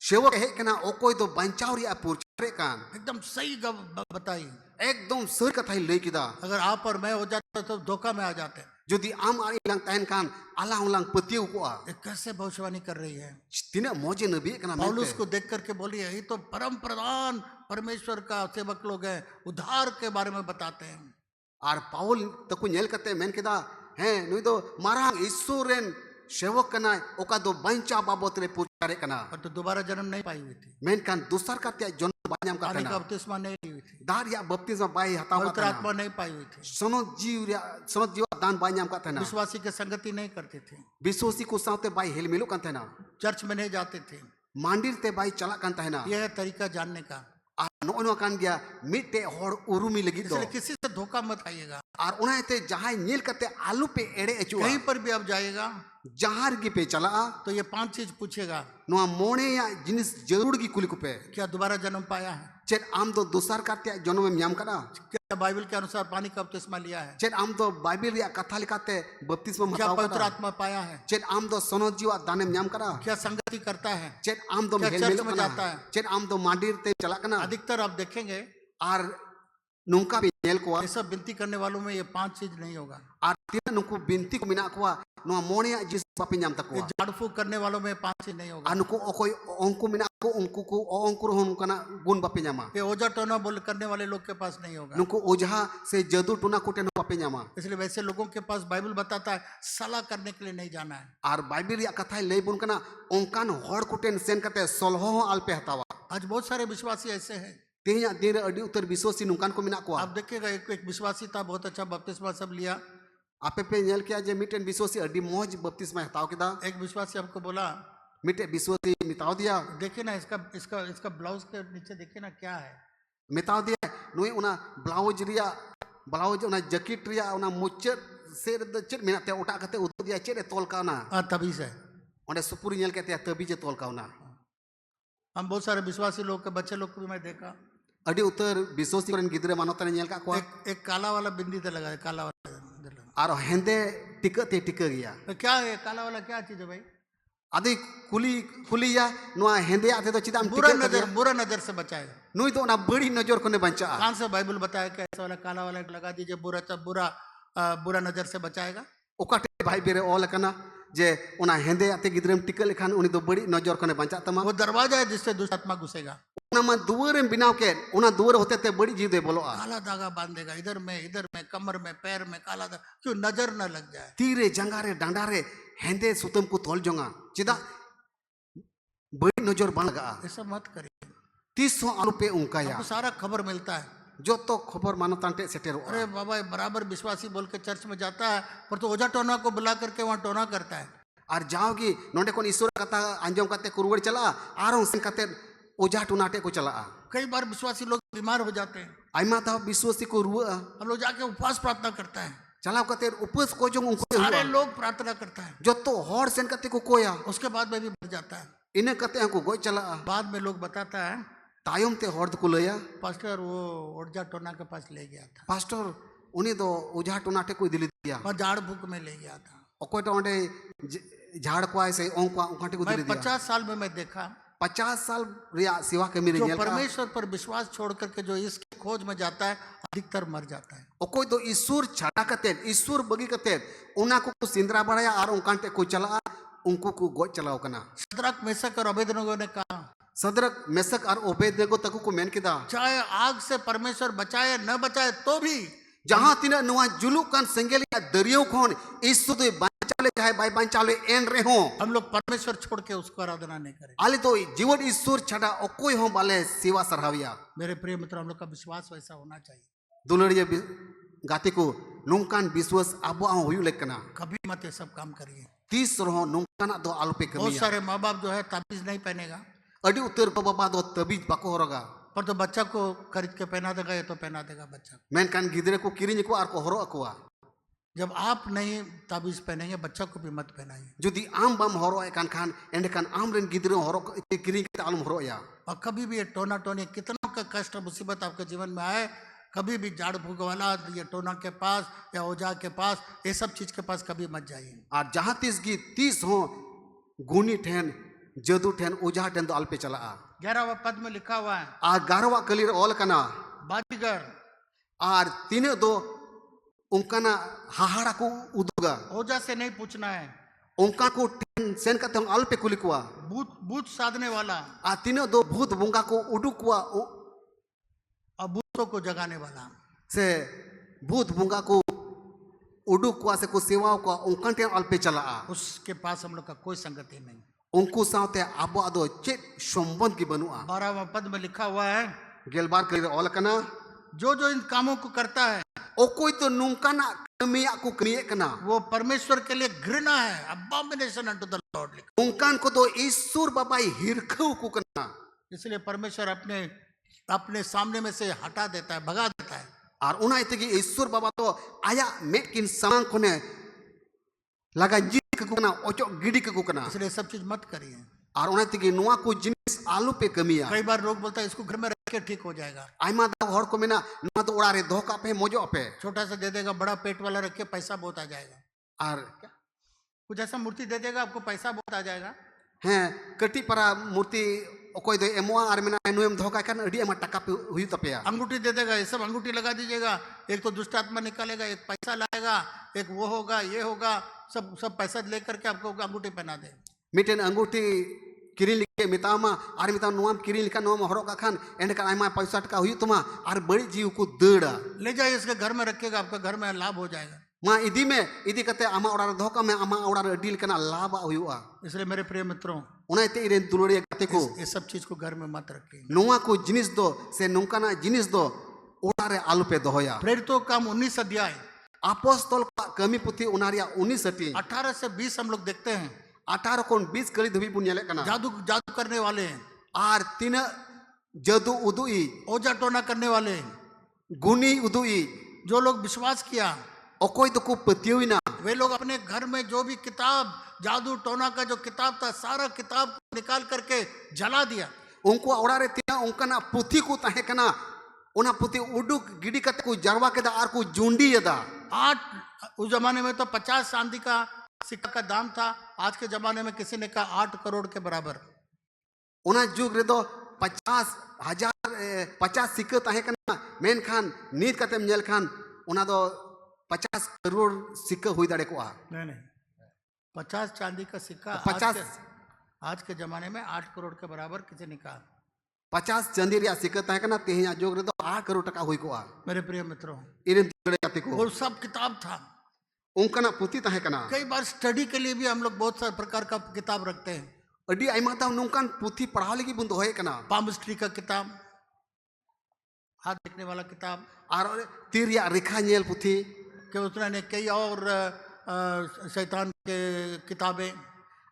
सेवक है कना ओकोय दो बंचाव रिया पुरचारे कान एकदम सही बताई, एकदम सही कथा ही ले किदा। अगर आप और मैं हो जाता तो धोखा में आ जाते। यदि आम आरी लंग तहन कान आला उलंग पतियो को आ कैसे भविष्यवाणी कर रही है। तिने मौजे नबी कना पौलुस को देख करके बोली है ये तो परम प्रधान परमेश्वर का सेवक लोग हैं, उद्धार के बारे में बताते हैं। और पाउल तको नेल कते मेन केदा हैं नुई दो मारांग ईश्वर रेन सेवक कना ओका दो बंचा बाबत रे पुरचारे कना। पर तो दोबारा जन्म नहीं पाई हुई थी। मेन कान दूसर करते जन्म बा냐म का पानी का बपतिस्मा नहीं ली हुई थी। दारिया बपतिस्मा बाई हतावा पवित्र आत्मा नहीं पाई हुई थी। सनद जीव दान बा냐म का थे ना। विश्वासी के संगति नहीं करते थे। विश्वासी को साथे बाई हेल मिलो कान थे ना। चर्च में नहीं जाते थे। मांडिर ते बाई चला कान थे ना। यह है तरीका जानने का। नोय नो कान गया मिटे हर उरुमी लगी दो इसलिए किसी से धोखा मत खाइएगा। और उनाते जहां नील कते आलू पे एड़े अचुआ कहीं पर भी आप जाइएगा जहां गी पे चला तो ये 5 चीज पूछेगा। नोआ मोने या जिनिस जरूर गी कुली कुपे क्या दोबारा जन्म पाया है? चेत आम दो दूसर काते जन्म में न्याम करा क्या बाइबल के अनुसार पानी का बपतिस्मा लिया है? चेत आम दो बाइबल या कथा लिखाते बपतिस्मा क्या मताव पवित्र करा आत्मा पाया है? चेत आम दो सोनो जीवा दाने न्याम करा क्या संगति करता है? चेत आम दो क्या हेल चर्च मेल में जाता है? चेत आम दो मांडीर ते चला कना अधिकतर आप देखेंगे और नुंका भी नेल को ये सब विनती करने वालों में ये 5 चीज नहीं होगा। और तीन नुकु बिनती को मिना को नोआ मोने या जिस पापी न्याम ये तको झाड़ फूक करने वालों में 5 चीज नहीं होगा। अनुको ओकोय ओंकु मिना को उनको को ओंकुर होन कना गुण बापी न्यामा ये ओजा टोना बोल करने वाले लोग के पास नहीं होगा। नुको ओझा से जदू टुना कुटे न बापी न्यामा इसलिए वैसे लोगों के पास बाइबल बताता है सलाह करने के लिए नहीं जाना है। और बाइबल या कथा लई बुन कना ओंकान हर कुटेन सेन कते सोलहो अल्पे हतावा आज बहुत सारे विश्वासी ऐसे हैं। तेया दिन अडी उत्तर विश्वासी नुकान को मिना को आप देखिएगा एक विश्वासी था, बहुत अच्छा बपतिस्मा सब लिया। आपे पे नेल किया जे मिटेन विश्वासी अडी मौज बपतिस्मा हताव केदा एक विश्वासी आपको बोला मिटे विश्वासी मिताव दिया देखिए ना इसका ब्लाउज के नीचे देखिए ना क्या है। मिताव दिया नुई उना ब्लाउज उना जैकेट रिया उना मुच्चर से चेत मिनाते उटा कते उदु दिया चेत तोल काना तभी से ओंडे सुपुरी नेल केते तभी जे तोल काना हम बहुत सारे विश्वासी लोग के बच्चे लोग को भी मैं देखा अडी उत्तर विश्वासी करन गिदरे मानोतने नेल का को एक काला वाला बिंदी ते लगा है, काला वाला और हेंदे टिकते टिक गया तो क्या है काला वाला क्या चीज है भाई? आदि कुलिया नुआ हेंदे आते तो चिदाम बुरा नजर से बचाएगा। नुई तो ना बड़ी नजर कोने बंचा कौन सा बाइबल बताया कि ऐसा वाला काला वाला एक लगा दीजिए बुरा नजर से बचाएगा? ओकाटे भाई बेरे ऑल कना जे उना हेंदे आते गिद्रम टिकल लेखान उनी तो बड़ी नजर कोने बंचा तमा वो दरवाजा है जिससे दुष्ट आत्मा घुसेगा। उना मा दुवरे बिनाव के उना दुवर होते ते बड़ी जीव दे बोलो काला धागा बांधेगा इधर में कमर में पैर में काला धागा, क्यों नजर न लग जाए। तीरे जंगारे डांडारे हेंदे सुतम को तोल जोंगा चिदा बड़ी नजर बन लगा ऐसा मत करिए। 300 आलू पे उनका या आपको सारा खबर मिलता है। जो तो खबर मानो तांटे सेटेरो अरे बाबा ये बराबर विश्वासी बोल के चर्च में जाता है पर तो ओझा टोना को बुला करके वहाँ टोना करता है। और जाओगी नोंडे कोन ईश्वर कथा अंजम कते कुरुवर चला आरों से कते ओझा टुनाटे को चला। कई बार विश्वासी लोग बीमार हो जाते हैं, आइमा था विश्वासी को रुआ हम लोग जाके उपवास प्रार्थना करता है, चलाव कते उपस को जो उनको सारे लोग प्रार्थना करता है, जो तो हर सेन कते को कोया उसके बाद में भी मर जाता है। इने कते को गोय चला बाद में लोग बताता है तायम ते हर्द को लया पास्टर वो ओझा टोना के पास ले गया था, पास्टर उनी दो ओझा टुनाटे को दिली दिया और झाड़ फूक में ले गया था। ओको तो ओंडे झाड़ को ऐसे ओंका ओंकाटे को दिली दिया। 50 साल में मैं देखा 50 साल रिया सेवा के मेरे जो नेल का परमेश्वर पर विश्वास छोड़ करके जो इसकी खोज में जाता है अधिकतर मर जाता है। ओको तो ईश्वर छाटा कते ईश्वर बगी कते उना को सिंदरा बड़ाया और उनकांटे को चला उनको को गोय चलाओ कना। शद्रक मेशक और अबेदनगो ने कहा सदरक मेसक और ओबेदनेगो तक को मेन किदा चाहे आग से परमेश्वर बचाए न बचाए तो भी जहां तिना नुआ जुलू कान संगेलिया दरियो खोन ईश्वर तो बांचाले चाहे बाई बांचाले एन रे हो हम लोग परमेश्वर छोड़ के उसको आराधना नहीं करें। आले तो जीवन ईश्वर छड़ा ओकोय हो बाले सेवा सरहाविया। मेरे प्रिय मित्र हम लोग का विश्वास वैसा होना चाहिए। दुलड़िया गाते को नुकान विश्वास अब हुयु लेकना कभी मत ये सब काम करिए। 30 रहो नुकान दो आलू पे बहुत कमी सारे माँ बाप जो है ताबीज नहीं पहनेगा अडी उत्तर बाबा दो तबीज बाको होरगा पर तो बच्चा को खरीद के पहना देगा, ये तो पहना देगा बच्चा। मेन कान गिदरे को किरिन को आर को होरो अकुआ जब आप नहीं ताबीज पहनेंगे बच्चा को भी मत पहनाइए। जुदी आम बम होरो कान खान एंड कान आम रेन गिदरे होरो किरिन के आलम होरो या। और कभी भी ये टोना टोनी कितना का कष्ट मुसीबत आपके जीवन में आए कभी भी झाड़ फूक वाला ये टोना के पास या ओझा के पास ये सब चीज के पास कभी मत जाइए। और जहां 30 हो गुनी ठेन जदू ठेन ओझा ठेन तो अल्पे चला 11वां पद में लिखा हुआ है आ 11वां कलीर ऑल कना बाजीगर और तीने दो उनकाना हाहाड़ा को उदुगा ओझा से नहीं पूछना है, उनका को ठेन सेन का हम अल्पे कुलिकुआ भूत साधने वाला आ तीने दो भूत बुंगा को उडुकुआ और भूतों को जगाने वाला से भूत बुंगा को उडुकुआ से को सेवाओं को उनका ठेन अल्पे चला उसके पास हम लोग का कोई संगति नहीं। उनको साथे आबो आदो चेत संबंध की बनुआ 12वां पद में लिखा हुआ है गेलबार कलीर ऑल कना जो इन कामों को करता है ओ कोई तो नुंकाना कमिया को कमिए कना वो परमेश्वर के लिए घृणा है, अबॉमिनेशन अनटू द लॉर्ड। उनकान को तो ईश्वर बाबाई हिरखऊ को कना। इसलिए परमेश्वर अपने अपने सामने में से हटा देता है, भगा देता है। और उना इतगी ईश्वर बाबा तो आया मेट किन सामान कोने लगा जी ककुना ओचो गिडी ककुना इसलिए सब चीज मत करिए। और उना इतगी नुआ को जिनिस आलू पे कमिया कई बार लोग बोलता है इसको घर में रख के ठीक हो जाएगा। आयमा दा हर को मेना नुआ तो उड़ा रे धोखा पे मोजो पे छोटा सा दे देगा, बड़ा पेट वाला रख के पैसा बहुत आ जाएगा। और कुछ ऐसा मूर्ति दे देगा आपको, पैसा बहुत आ जाएगा। हैं कटी परा मूर्ति ओकोय दो एमोआ और मेना नुएम धोखा कन अडी अमा टका पे हुई तपेया। अंगूठी दे देगा, ये सब अंगूठी लगा दीजिएगा, एक तो दुष्ट आत्मा निकालेगा, एक पैसा लाएगा, एक वो होगा, ये होगा, सब पैसा लेकर के आपको अंगूठी पहना दे। मिटेन अंगूठी किरी लिखे मितामा और मिता नुआम किरी लिखा नुआम हरो का खान एंड का आयमा पैसा टका हुई तुमा और बड़ी जीव को दड़ा ले जाइए, इसके घर में रखिएगा, आपका घर में लाभ हो जाएगा। मा इदी में इदी कते आमा ओड़ा धोखा में आमा ओड़ा डील कना लाभ हुआ। इसलिए मेरे प्रिय मित्रों, उनाइते इरेन दुलड़िया गाते को ये सब चीज को घर में मत रखिए। नुआ को जिनिस दो से नौकाना जिनिस दो ओड़ा रे आलू पे दोया। प्रेरितों काम 19 अध्याय अपोस्तल का कमी पुथी उनारिया 19 अटी 18 से 20 हम लोग देखते हैं। 18 कोन 20 कली धबी बुनियाले कना जादू जादू करने वाले हैं, और तीन जदू उदुई ओजा टोना करने वाले हैं, गुनी उदुई जो लोग विश्वास किया ओकोय तो को पतियोइना वे लोग अपने घर में जो भी किताब जादू टोना का जो किताब था, सारा किताब को निकाल करके जला दिया। उनको ओड़ा रे तीना उनका पुथी को ताहे कना उना पुथी उडुक गिडी कते को जरवा केदा और को जुंडी यदा 8 उस जमाने में तो 50 चांदी का सिक्का का दाम था, आज के जमाने में किसी ने कहा 8 करोड़ के बराबर। उना जुग रे दो 50,000 सिक्का ताहे कना मेन खान नीत कतेम नेल खान उना दो 50 करोड़ सिक्का हुई दाड़े को आ नहीं 50 चांदी का सिक्का 50 आज के जमाने में 8 करोड़ के बराबर किसी ने कहा। 50 चंदी रिया सिक्का ताहे कना तेहिया जोग रे दो 8 करोड़ टका हुई को आ। मेरे प्रिय मित्रों, इरेन दुलड़े गाते को वो सब किताब था। उनका पुथी ताहे कना कई बार स्टडी के लिए भी हम लोग बहुत सारे प्रकार का किताब रखते हैं। अडी आइमा दा नौकान पुथी पढ़ा लगी बुन दोहे कना पामस्ट्री का किताब, हाथ देखने वाला किताब, और तीरिया रेखा नेल पुथी कि उसने कई और शैतान के किताबें,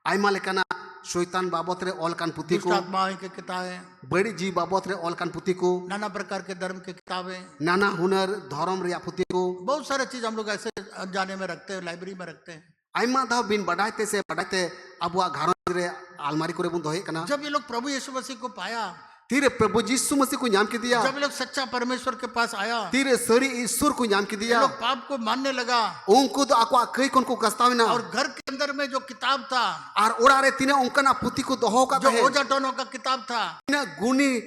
आइमा लेकाना शैतान बाबत रे ऑलकान पुथी को दुष्ट आत्माओं की किताबें, बड़ी जी बाबत रे ऑलकान पुथी को नाना प्रकार के धर्म की किताबें, नाना हुनर धर्म रिया पुथी को बहुत सारे चीज हम लोग ऐसे अनजाने में रखते हैं, लाइब्रेरी में रखते हैं। आइमा दा बिन बढ़ाते से बढ़ाते अबुआ घरों रे अलमारी को रे बुन दोहे कना जब ये लोग प्रभु यीशु मसीह को पाया, तीरे प्रभु यीशु मसीह को नाम के दिया, जब ये लोग सच्चा परमेश्वर के पास आया, तीरे सरी ईश्वर को नाम के ये दिया, लोग पाप को मानने लगा उनको तो आको कई कोन को कस्ताविना और घर के अंदर में जो किताब था, और ओड़ा रे तीने उनका ना पुथी को दोहो का जो है ओजा टोनो का किताब था, तीने गुनी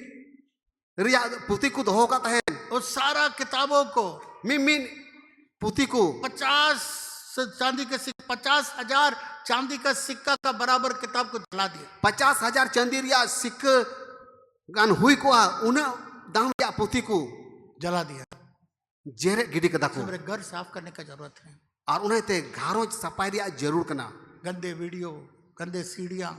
रिया पुथी को दोहो का है उस सारा किताबों को मिन पुथी को 50,000 चांदी का सिक्का का बराबर किताब को जला दिया। 50,000 चंदी रिया सिक्क गान हुई को उन दाम रिया पुथी को जला दिया। जेरे गिडी कदा को मेरे घर साफ करने का जरूरत है। और उन्हें ते घरों सफाई रिया जरूर करना। गंदे वीडियो, गंदे सीढ़ियाँ,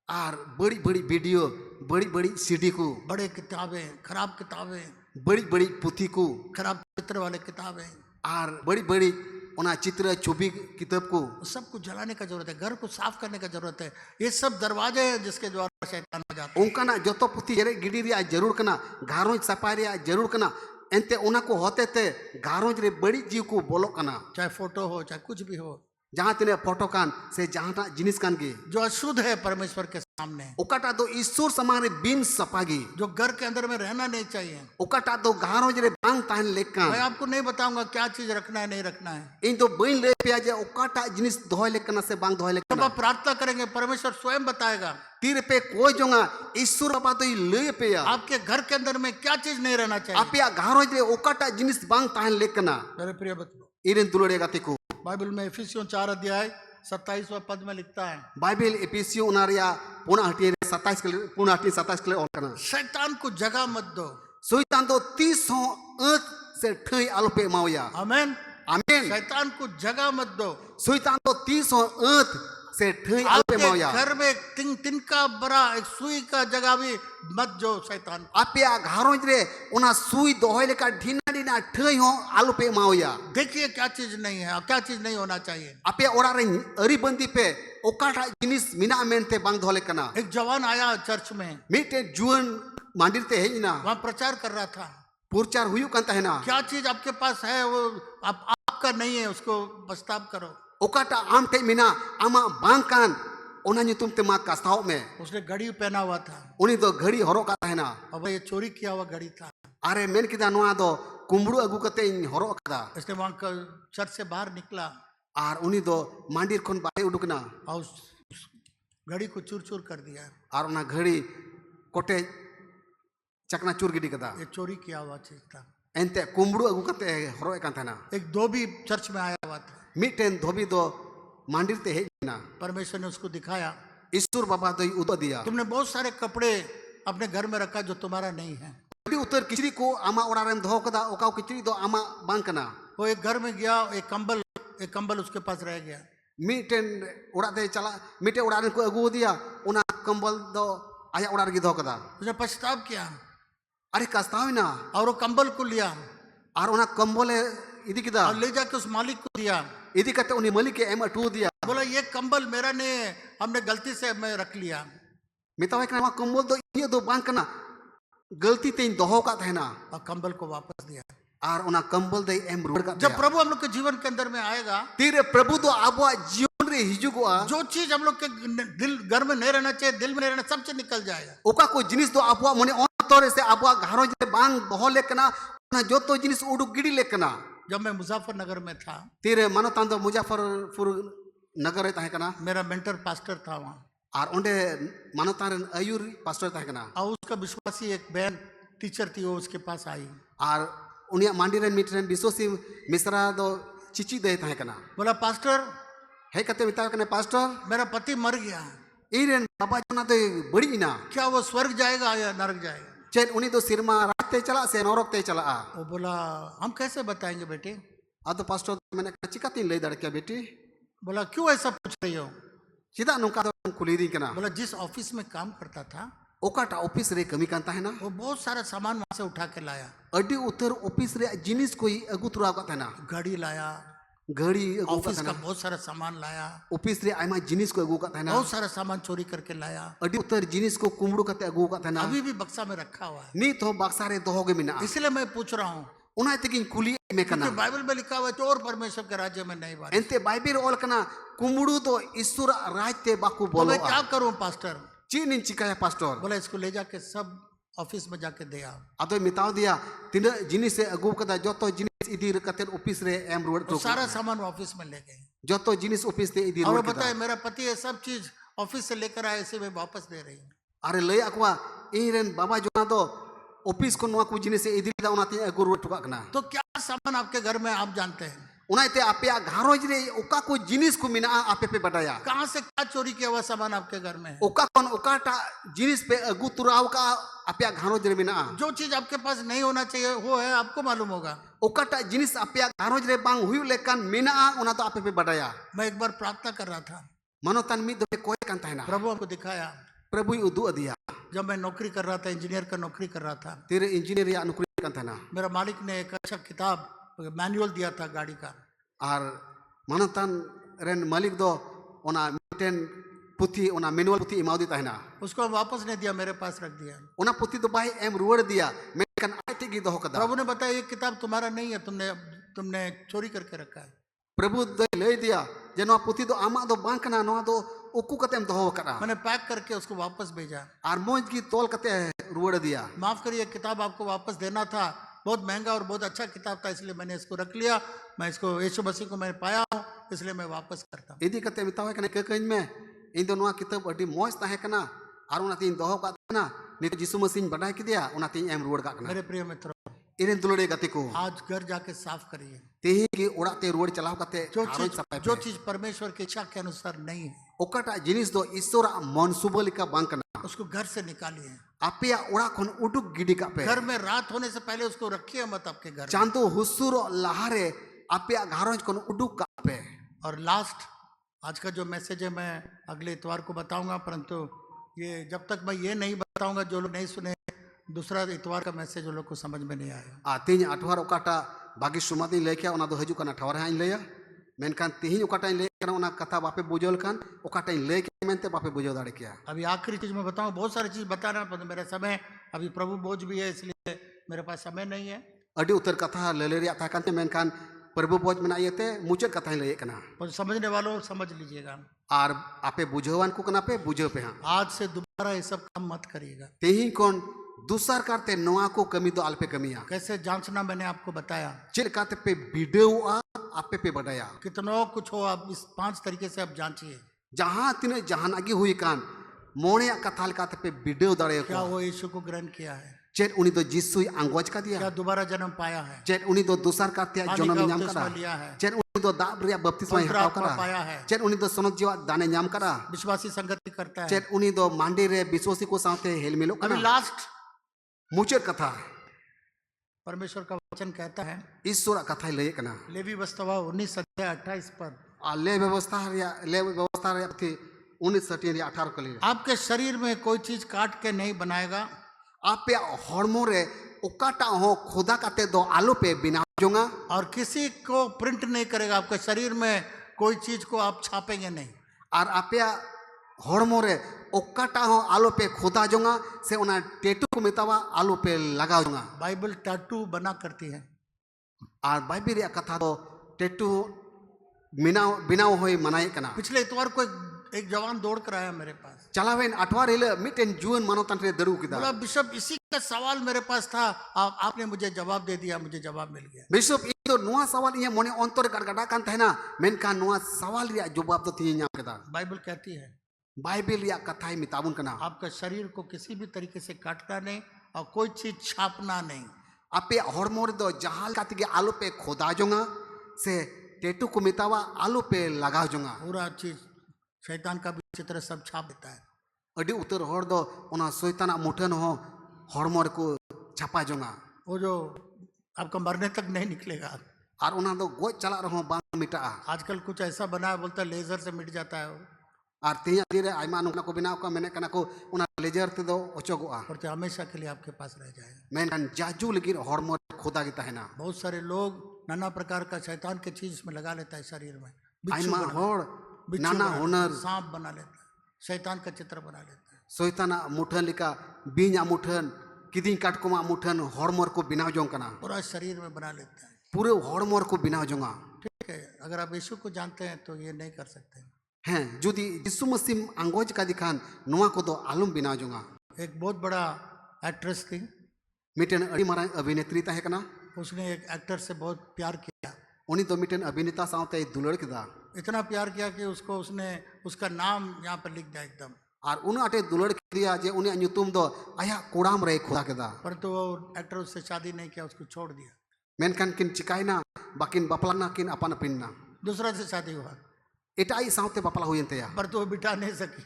और बड़ी बड़ी वीडियो, बड़ी बड़ी सीडी को, बड़े किताबें, खराब किताबें, बड़ी बड़ी पुथी को, खराब चित्र वाले किताबें, और बड़ी बड़ी उना चित्र छवि किताब को सब कुछ जलाने का जरूरत है। घर को साफ करने का जरूरत है। ये सब दरवाजे हैं जिसके द्वारा शैतान आ जाता है। उनका ना जो तो पुथी जेरे गिडी रिया जरूर करना, घरों सफाई रिया जरूर करना। एंते उना को होते थे घरों रे बड़ी जीव को बोलो करना, चाहे फोटो हो चाहे कुछ भी हो, जहाँ तेने फोटो कान से जहाँ ता जिनिस कान की जो अशुद्ध है परमेश्वर के सामने, ओकाटा तो ईश्वर समारे बिन सपागी, जो घर के अंदर में रहना नहीं चाहिए। ओकाटा तो घरों रे बांग ताहन लेका मैं आपको नहीं बताऊंगा क्या चीज रखना है नहीं रखना है। इन तो बइन ले पिया जे ओकाटा जिनिस दोय लेकना से बांग दोय जब लेकना आप प्रार्थना करेंगे परमेश्वर स्वयं बताएगा तीर पे कोई जोंगा ईश्वर बाबा तो ले पिया आपके घर के अंदर में क्या चीज नहीं रहना चाहिए। आपिया घरों रे ओकाटा जिनिस बांग ताहन लेकना मेरे प्रिय बच्चों, इरेन दुलड़े गाते को बाइबल में इफिसियों 4 अध्याय 27वां पद में लिखता है, बाइबल एपिसियो उनारिया पुना हटी 27 के पुना हटी 27 के और करना शैतान को जगह मत दो। सोइतान तो 300 से ठई आलो पे मावया आमीन। आमीन। शैतान को जगह मत दो। सोइतान तो 300 से ठई आलो पे आपके मावया घर में तिनका बड़ा एक सुई का जगह भी मत जो शैतान को। आपिया घरों रे उना सुई दोय लेका ढीना ढीना ठई हो आलो पे मावया। देखिए क्या चीज नहीं है, क्या चीज नहीं होना चाहिए। आपिया ओड़ा रे अरी बंदी पे ओकाटा जिनिस मिना मेनते बांग धोले कना। एक जवान आया चर्च में, मिटे जुअन मंदिर ते हेजना वहां प्रचार कर रहा था। पुरचार हुयु कान तहना क्या चीज आपके पास है वो आपका नहीं है, उसको प्रस्ताव करो। ओकाटा आम टे मिना आमा बांग कान ओना nyutum te मा कास्ताव में उसने घड़ी पहना हुआ था उनी दो घड़ी हरो का तहना और ये चोरी किया हुआ घड़ी था। अरे मेन किदा नोआ दो कुंबड़ू अगु कते इन हरो कदा इसने वहां चर्च से बाहर निकला आर उनी दो मंदिर खन बाहे उडुकना और उस घड़ी को चूर चूर कर दिया। आर ओना घड़ी कोटे चकना चूर गिडी कदा ये चोरी किया हुआ चीज था। एंते कुंबड़ू अगु कते हरो कान तहना एक धोबी चर्च में आया हुआ था। मिटेन धोबी दो मंदिर ते हेजना परमेश्वर ने उसको दिखाया, ईश्वर बाबा दो उदो दिया तुमने बहुत सारे कपड़े अपने घर में रखा जो तुम्हारा नहीं है। अडी उतर किचरी को आमा ओड़ा रेम दोहो कदा ओका किचरी दो आमा बांग कना वो एक घर में गया, एक कंबल उसके पास रह गया। मिटेन ओड़ा दे चला मिटे ओड़ा रेन को अगु दिया ओना कंबल दो आया ओड़ा रे दोहो कदा उसने पछताव किया अरे कास्ताविना और वो कंबल को लिया आर ओना कंबले इदी किदा और ले जाके उस मालिक को दिया। इदी कते उनी मालिक के एम अटू दिया बोला ये कंबल मेरा नहीं है, हमने गलती से मैं रख लिया। मितावे कना कंबल दो इयो दो बांग कना गलती तेन दोहो का तहना और कंबल को वापस दिया। आर ओना कंबल दे एम रुड़ का जब प्रभु हम लोग के जीवन के अंदर में आएगा, तीरे प्रभु दो आबवा जीवन रे हिजुगुआ जो चीज हम लोग के दिल घर में नहीं रहना चाहिए, दिल में नहीं रहना, सब चीज निकल जाएगा। ओका को जिनिस दो आबवा मने तोरे से आबवा घारो जे बांग दोहो लेकना ना जो तो जिनिस उडु गिडी लेकना। जब मैं मुजफ्फरनगर में था, तीरे मानो तांदो मुजफ्फरपुर नगर ताहे कना मेरा मेंटर पास्टर था वहाँ आर ओंडे मानो तारन आयुर पास्टर ताहे कना और उसका विश्वासी एक बहन टीचर थी, वो उसके पास आई। आर उनिया मांडीरेन मिटरेन विश्वासी मिश्रा दो चिची दे ताहे कना बोला पास्टर हे कते बितावे कने पास्टर मेरा पति मर गया, इरेन बाबा जना तो बड़ी इना क्या वो स्वर्ग जाएगा या नरक जाएगा? चेन उनी दो सिरमा राते चला से नरक ते चला आ वो बोला हम कैसे बताएंगे बेटे? आदो पास्टर मैंने चिकातीन ले दड़ के बेटी बोला क्यों ऐसा पूछ रही हो? चिदा नुका दो कुली दी कना बोला जिस ऑफिस में काम करता था ओकाटा ऑफिस रे कमी कांता है ना वो बहुत सारा सामान वहां से उठा के लाया। अडी उतर ऑफिस रे जिनिस कोई अगु तुरा का था ना घड़ी लाया, घड़ी अगु ऑफिस का का ना बहुत सारा सामान लाया, ऑफिस रे आइमा जिनिस को अगु का था ना बहुत सारा सामान चोरी करके लाया, अडी उतर जिनिस को कुमड़ू कते अगु का था ना अभी भी बक्सा में रखा हुआ है। नी तो बक्सा रे दोहोगे मिना इसलिए मैं पूछ रहा हूँ, उना तकिन कुली में कना क्योंकि बाइबल में लिखा हुआ है चोर परमेश्वर के राज्य में नहीं बात। एंते बाइबिल ओल कना कुमड़ू तो ईश्वर राज ते बाकू तो बोलो मैं क्या करूं पास्टर? ची निन चिकाया पास्टर बोला इसको ले जाके सब ऑफिस में जाके दे आओ। अदो मिताव दिया तिन जिनिस से अगु कदा जतो जिनिस इदी कते ऑफिस रे एम रोड तो सारा सामान ऑफिस में ले गए जतो जिनिस ऑफिस ते इदी और वो रोड बताए मेरा पति ये सब चीज ऑफिस से लेकर आए, इसे मैं वापस दे रही हूँ। अरे लय अकवा इरेन बाबा जोना दो ऑफिस को नवा को जिनिस इदी दा उनाते अगु रोड टुका कना तो क्या सामान आपके घर में आप जानते हैं? उनाते आपे घारोज रे ओका को जिनिस को मिना आपे पे बताया कहाँ से क्या चोरी किया हुआ सामान आपके घर में है? ओका कोन ओकाटा जिनिस पे अगु तुराव का आपे घारोज रे मिना जो चीज आपके पास नहीं होना चाहिए वो है, आपको मालूम होगा। ओकाटा जिनिस आपे घारोज रे बांग हुयु लेकन मिना उना तो आपे पे बताया मैं एक बार प्रार्थना कर रहा था, मनो तन मी दो कोई कान ताना प्रभु हमको दिखाया। प्रभु उदु दिया जब मैं नौकरी कर रहा था, इंजीनियर का नौकरी कर रहा था, तेरे इंजीनियर या नौकरी कान ताना मेरा मालिक ने एक अच्छा किताब मैनुअल दिया था गाड़ी का। आर मनो तन रेन मालिक दो ओना मिटेन पुथी ओना मैनुअल पुथी इमाउदी ताना उसको वापस नहीं दिया, मेरे पास रख दिया। ओना पुथी तो बाय एम रुवर दिया मैं कन आते की दो कदा प्रभु ने बताया ये किताब तुम्हारा नहीं है, तुमने चोरी करके रखा है। प्रभु दो ले दिया जे नवा पुथी दो आमा दो बांग कना नवा दो ओकू कतेम दो करा मैंने पैक करके उसको वापस भेजा। आर मौज की तोल कते रुवर दिया माफ करिए, किताब आपको वापस देना था, बहुत महंगा और बहुत अच्छा किताब था, इसलिए मैंने इसको रख लिया। मैं इसको यीशु मसीह को मैंने पाया हूँ, इसलिए मैं वापस करता हूँ। इदी कते मितावे कने ककइन में इन दो नवा किताब अडी मौज ताहे कना आर उना तीन दोहो का ना नित यीशु मसीह बडाय कि दिया उना तीन एम रुवर का कना मेरे प्रिय मित्रों, इरेन दुलड़े गति को आज घर जाके साफ करिए। तेही की ओड़ाते रुवर चलाव कते जो चीज परमेश्वर की इच्छा के अनुसार नहीं है, ओकाटा जिनिस दो ईश्वर मनसुबलिका बांग कना उसको घर से निकालिए। आपिया ओड़ा खन उडुक गिडी का पे घर में रात होने से पहले उसको रखिए मत आपके घर में। चांदो हुसुर लहारे आपिया घारोज खन उडुक का पे। और लास्ट आज का जो मैसेज है मैं अगले इतवार को बताऊंगा, परंतु ये जब तक मैं ये नहीं बताऊंगा, जो लोग नहीं सुने, दूसरा इतवार का मैसेज उन लोग को समझ में नहीं आया। तीन अठवार ओकाटा बागी सुमादी लेके ओना दो हजू कना ठवार हां लेया मेनकान तीन ओकाटा ले कना ओना कथा बापे बुझल कान ओकाटा लेके मेनते बापे बुझो दाड़े किया। अभी आखिरी चीज मैं बताऊं, बहुत सारी चीज बताना पर मेरा समय अभी प्रभु बोझ भी है, इसलिए मेरे पास समय नहीं है। अडी उतर कथा लले रिया था कांते मेनखान प्रभु बोझ मेना इयते मुचाद कथा लय कना और समझने वालों समझ लीजिएगा, आर आपे बुझवान को कना पे बुझे पे हां आज से दोबारा ये सब काम मत करिएगा। तेही कोन दूसर करते नोआ को कमी दो अल्पे कमिया कैसे जांचना मैंने आपको बताया, चेल काते पे वीडियो आपे पे बडाया कितनों कुछ हो, आप इस 5 तरीके से आप जांचिए। जहां तिने जहान आगे हुई कान मोणे कथा काते पे वीडियो दड़े क्या को वो यीशु को ग्रहण किया है? चेल उनी दो जिसुई आंगोज का दिया क्या दोबारा जन्म पाया है? चेल उनी दो दूसर करते पानी जन्म का न्याम बपतिस्मा करा लिया है? चेल उनी दो दाब रिया बपतिस्मा पवित्र हटाव आत्मा करा पाया है? चेल उनी दो सनक जीवा दाने न्याम करा विश्वासी संगति करता है? चेल उनी दो मांडी रे विश्वासी को साथे हेल मिलो अभी कना लास्ट मुचर कथा परमेश्वर का वचन कहता है, ईश्वर कथा लय कना लेवी वस्तवा 19:28 पर, ले व्यवस्था रे थी 19:18 कली आपके शरीर में कोई चीज काट के नहीं बनाएगा, आपे हॉर्मो रे ओकाटा हो खुदा काते दो आलू पे बिना जोंगा और किसी को प्रिंट नहीं करेगा। आपके शरीर में कोई चीज को आप छापेंगे नहीं। और आपे हॉर्मो रे ओकाटा हो आलू पे खुदा जोंगा से उना टेटू को मितावा आलू पे लगा जोंगा। बाइबल टैटू बना करती है। और बाइबल रे कथा दो टेटू बिनाव होई मनाई कना। पिछले इतवार को एक जवान दौड़ कर आया मेरे पास, चलावेन अठवार हिल मिटेन जुवन मानवतन रे दरू किदा बोला बिशप इसी का सवाल मेरे पास था, आपने मुझे जवाब दे दिया, मुझे जवाब मिल गया। बिशप इ तो नुआ सवाल ये मोने अंतर गड़गड़ा कान तहना मेनका नुआ सवाल रिया जवाब तो ती न्याम केदा। बाइबल कहती है बाइबल रिया कथा ही मिताबुन कना आपका शरीर को किसी भी तरीके से काटना नहीं और कोई चीज छापना नहीं। आपे हॉर्मो रे दो जहाल काती के आलू पे खुदा जोंगा से टेटू को मितावा आलू पे लगा जोंगा। पूरा चीज शैतान का भी चित्र सब छाप देता है। अडी उतर होड़ दो उना शैताना मुठन हो हॉर्मो रे को छापा जोंगा। वो जो आपका मरने तक नहीं निकलेगा। और उना दो गोज चला रहो बांग मिटा आजकल कुछ ऐसा बना है, बोलता है लेजर से मिट जाता है वो, और तिया दिरे आयमा नुना को बिनाव का मैंने कना को उना लेजर ते दो ओचोगोआ और तो हमेशा के लिए आपके पास रह जाएगा। मेनकान जाजू लगिर हॉर्मो खुदा की तहना बहुत सारे लोग नाना प्रकार का शैतान के चीज में लगा लेता है शरीर में, आयमा होड़ नाना हुनर सांप बना लेता है, शैतान का चित्र बना लेता है। शैताना मुठन लिका बीना मुठन किदिन काटकुमा मुठन हॉर्मोर को बिनाव जोंग कना पूरा शरीर में बना लेता है। पूरे हॉर्मोर को बिनाव जोंगा। ठीक है, अगर आप यीशु को जानते हैं तो ये नहीं कर सकते। हैं जुदी यीशु मसीह अंगोज का दिखान नुआ को दो आलम बिनाव जोंगा। एक बहुत बड़ा एक्ट्रेस थी, मिटेन अड़ी मारा अभिनेत्री ताहे कना उसने एक एक्टर से बहुत प्यार किया। उनी तो मिटेन अभिनेता सावते दुलड़ किदा इतना प्यार किया कि उसने उसका नाम यहाँ पर लिख दिया एकदम। और उन आटे दुलड़ किया जे उनी नुतुम दो आया कोड़ाम रे खुदा केदा। परंतु वो एक्टर उससे शादी नहीं किया, उसको छोड़ दिया। मेनकान किन चिकाइना बाकिन बपलाना किन अपन पिनना दूसरा से शादी हुआ, एटाई सावते बपला हुई तया पर तो वो बिठा नहीं सकी।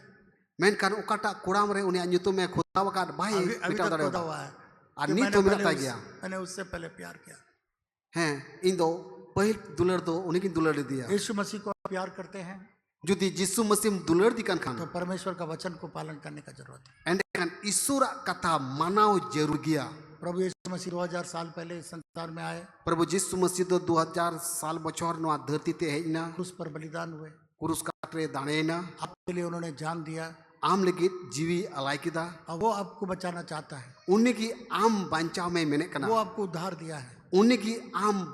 मेनकान ओकाटा कोड़ाम रे उनी नुतुम में खुदा वका भाई अभी बिटा तक दरे खुदा हुआ है और कि नी तो मिलता गया। मैंने उससे पहले प्यार किया। हैं इन दो पहिल दुलड़ दो उन्हीं की दुलड़ दिया। यीशु मसीह को आप प्यार करते हैं जुदी यीशु मसीह दुलड़ दिकान खान तो परमेश्वर का वचन को पालन करने का जरूरत है। एंड कान ईश्वर कथा मानाव जरूर गया। प्रभु यीशु मसीह 2000 साल पहले इस संसार में आए, प्रभु यीशु मसीह दो 2000 साल बछर नो धरती ते हेना क्रूस पर बलिदान हुए, क्रूस काटरे दाणेना आपके लिए उन्होंने जान दिया आम लगी जीवी अलाइकिदा और वो आपको बचाना चाहता है। उन्हीं की आम बंचाव में मैंने कना वो आपको उद्धार दिया है। उन्हीं की आम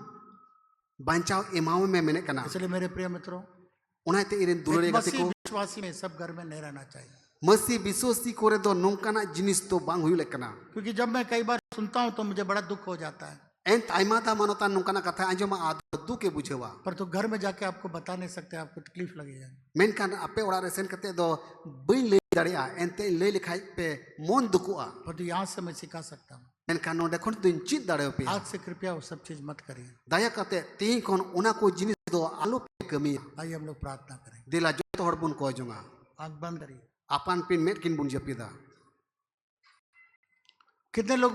बंचाव इमाम में मैंने कना इसलिए मेरे प्रिय मित्रों, उन्हें इरेन दुलड़े एक गति मसीह को विश्वासी में सब घर में नहीं रहना चाहिए। मसीह विश्वासी कोरे दो नोंकाना जिनिस तो बांग हुई लेकना। क्योंकि जब मैं कई बार सुनता हूँ तो मुझे बड़ा दुख हो जाता है, एंत आइमाता मानोता नोंकाना कथा आंजमा आदु के बुझेवा पर तो घर में जाके आपको बता नहीं सकते, आपको तकलीफ लगेगा। मेनकान आपे ओड़ा रे सेन कते दो बई ले दड़िया एंते ले लिखाई पे मन दुकुआ पर तो यहाँ से मैं सिखा सकता हूँ। मेनकान नोडे खन तुन चित दड़े पे आज से कृपया वो सब चीज मत करिए। दया कते ती कोन उना को जिनिस दो आलू पे कमी आइए हम लोग प्रार्थना करें। दिला जो हड़ बुन को जोंगा आंख बंद करिए। अपन पिन मेट किन बुन जपिदा। कितने लोग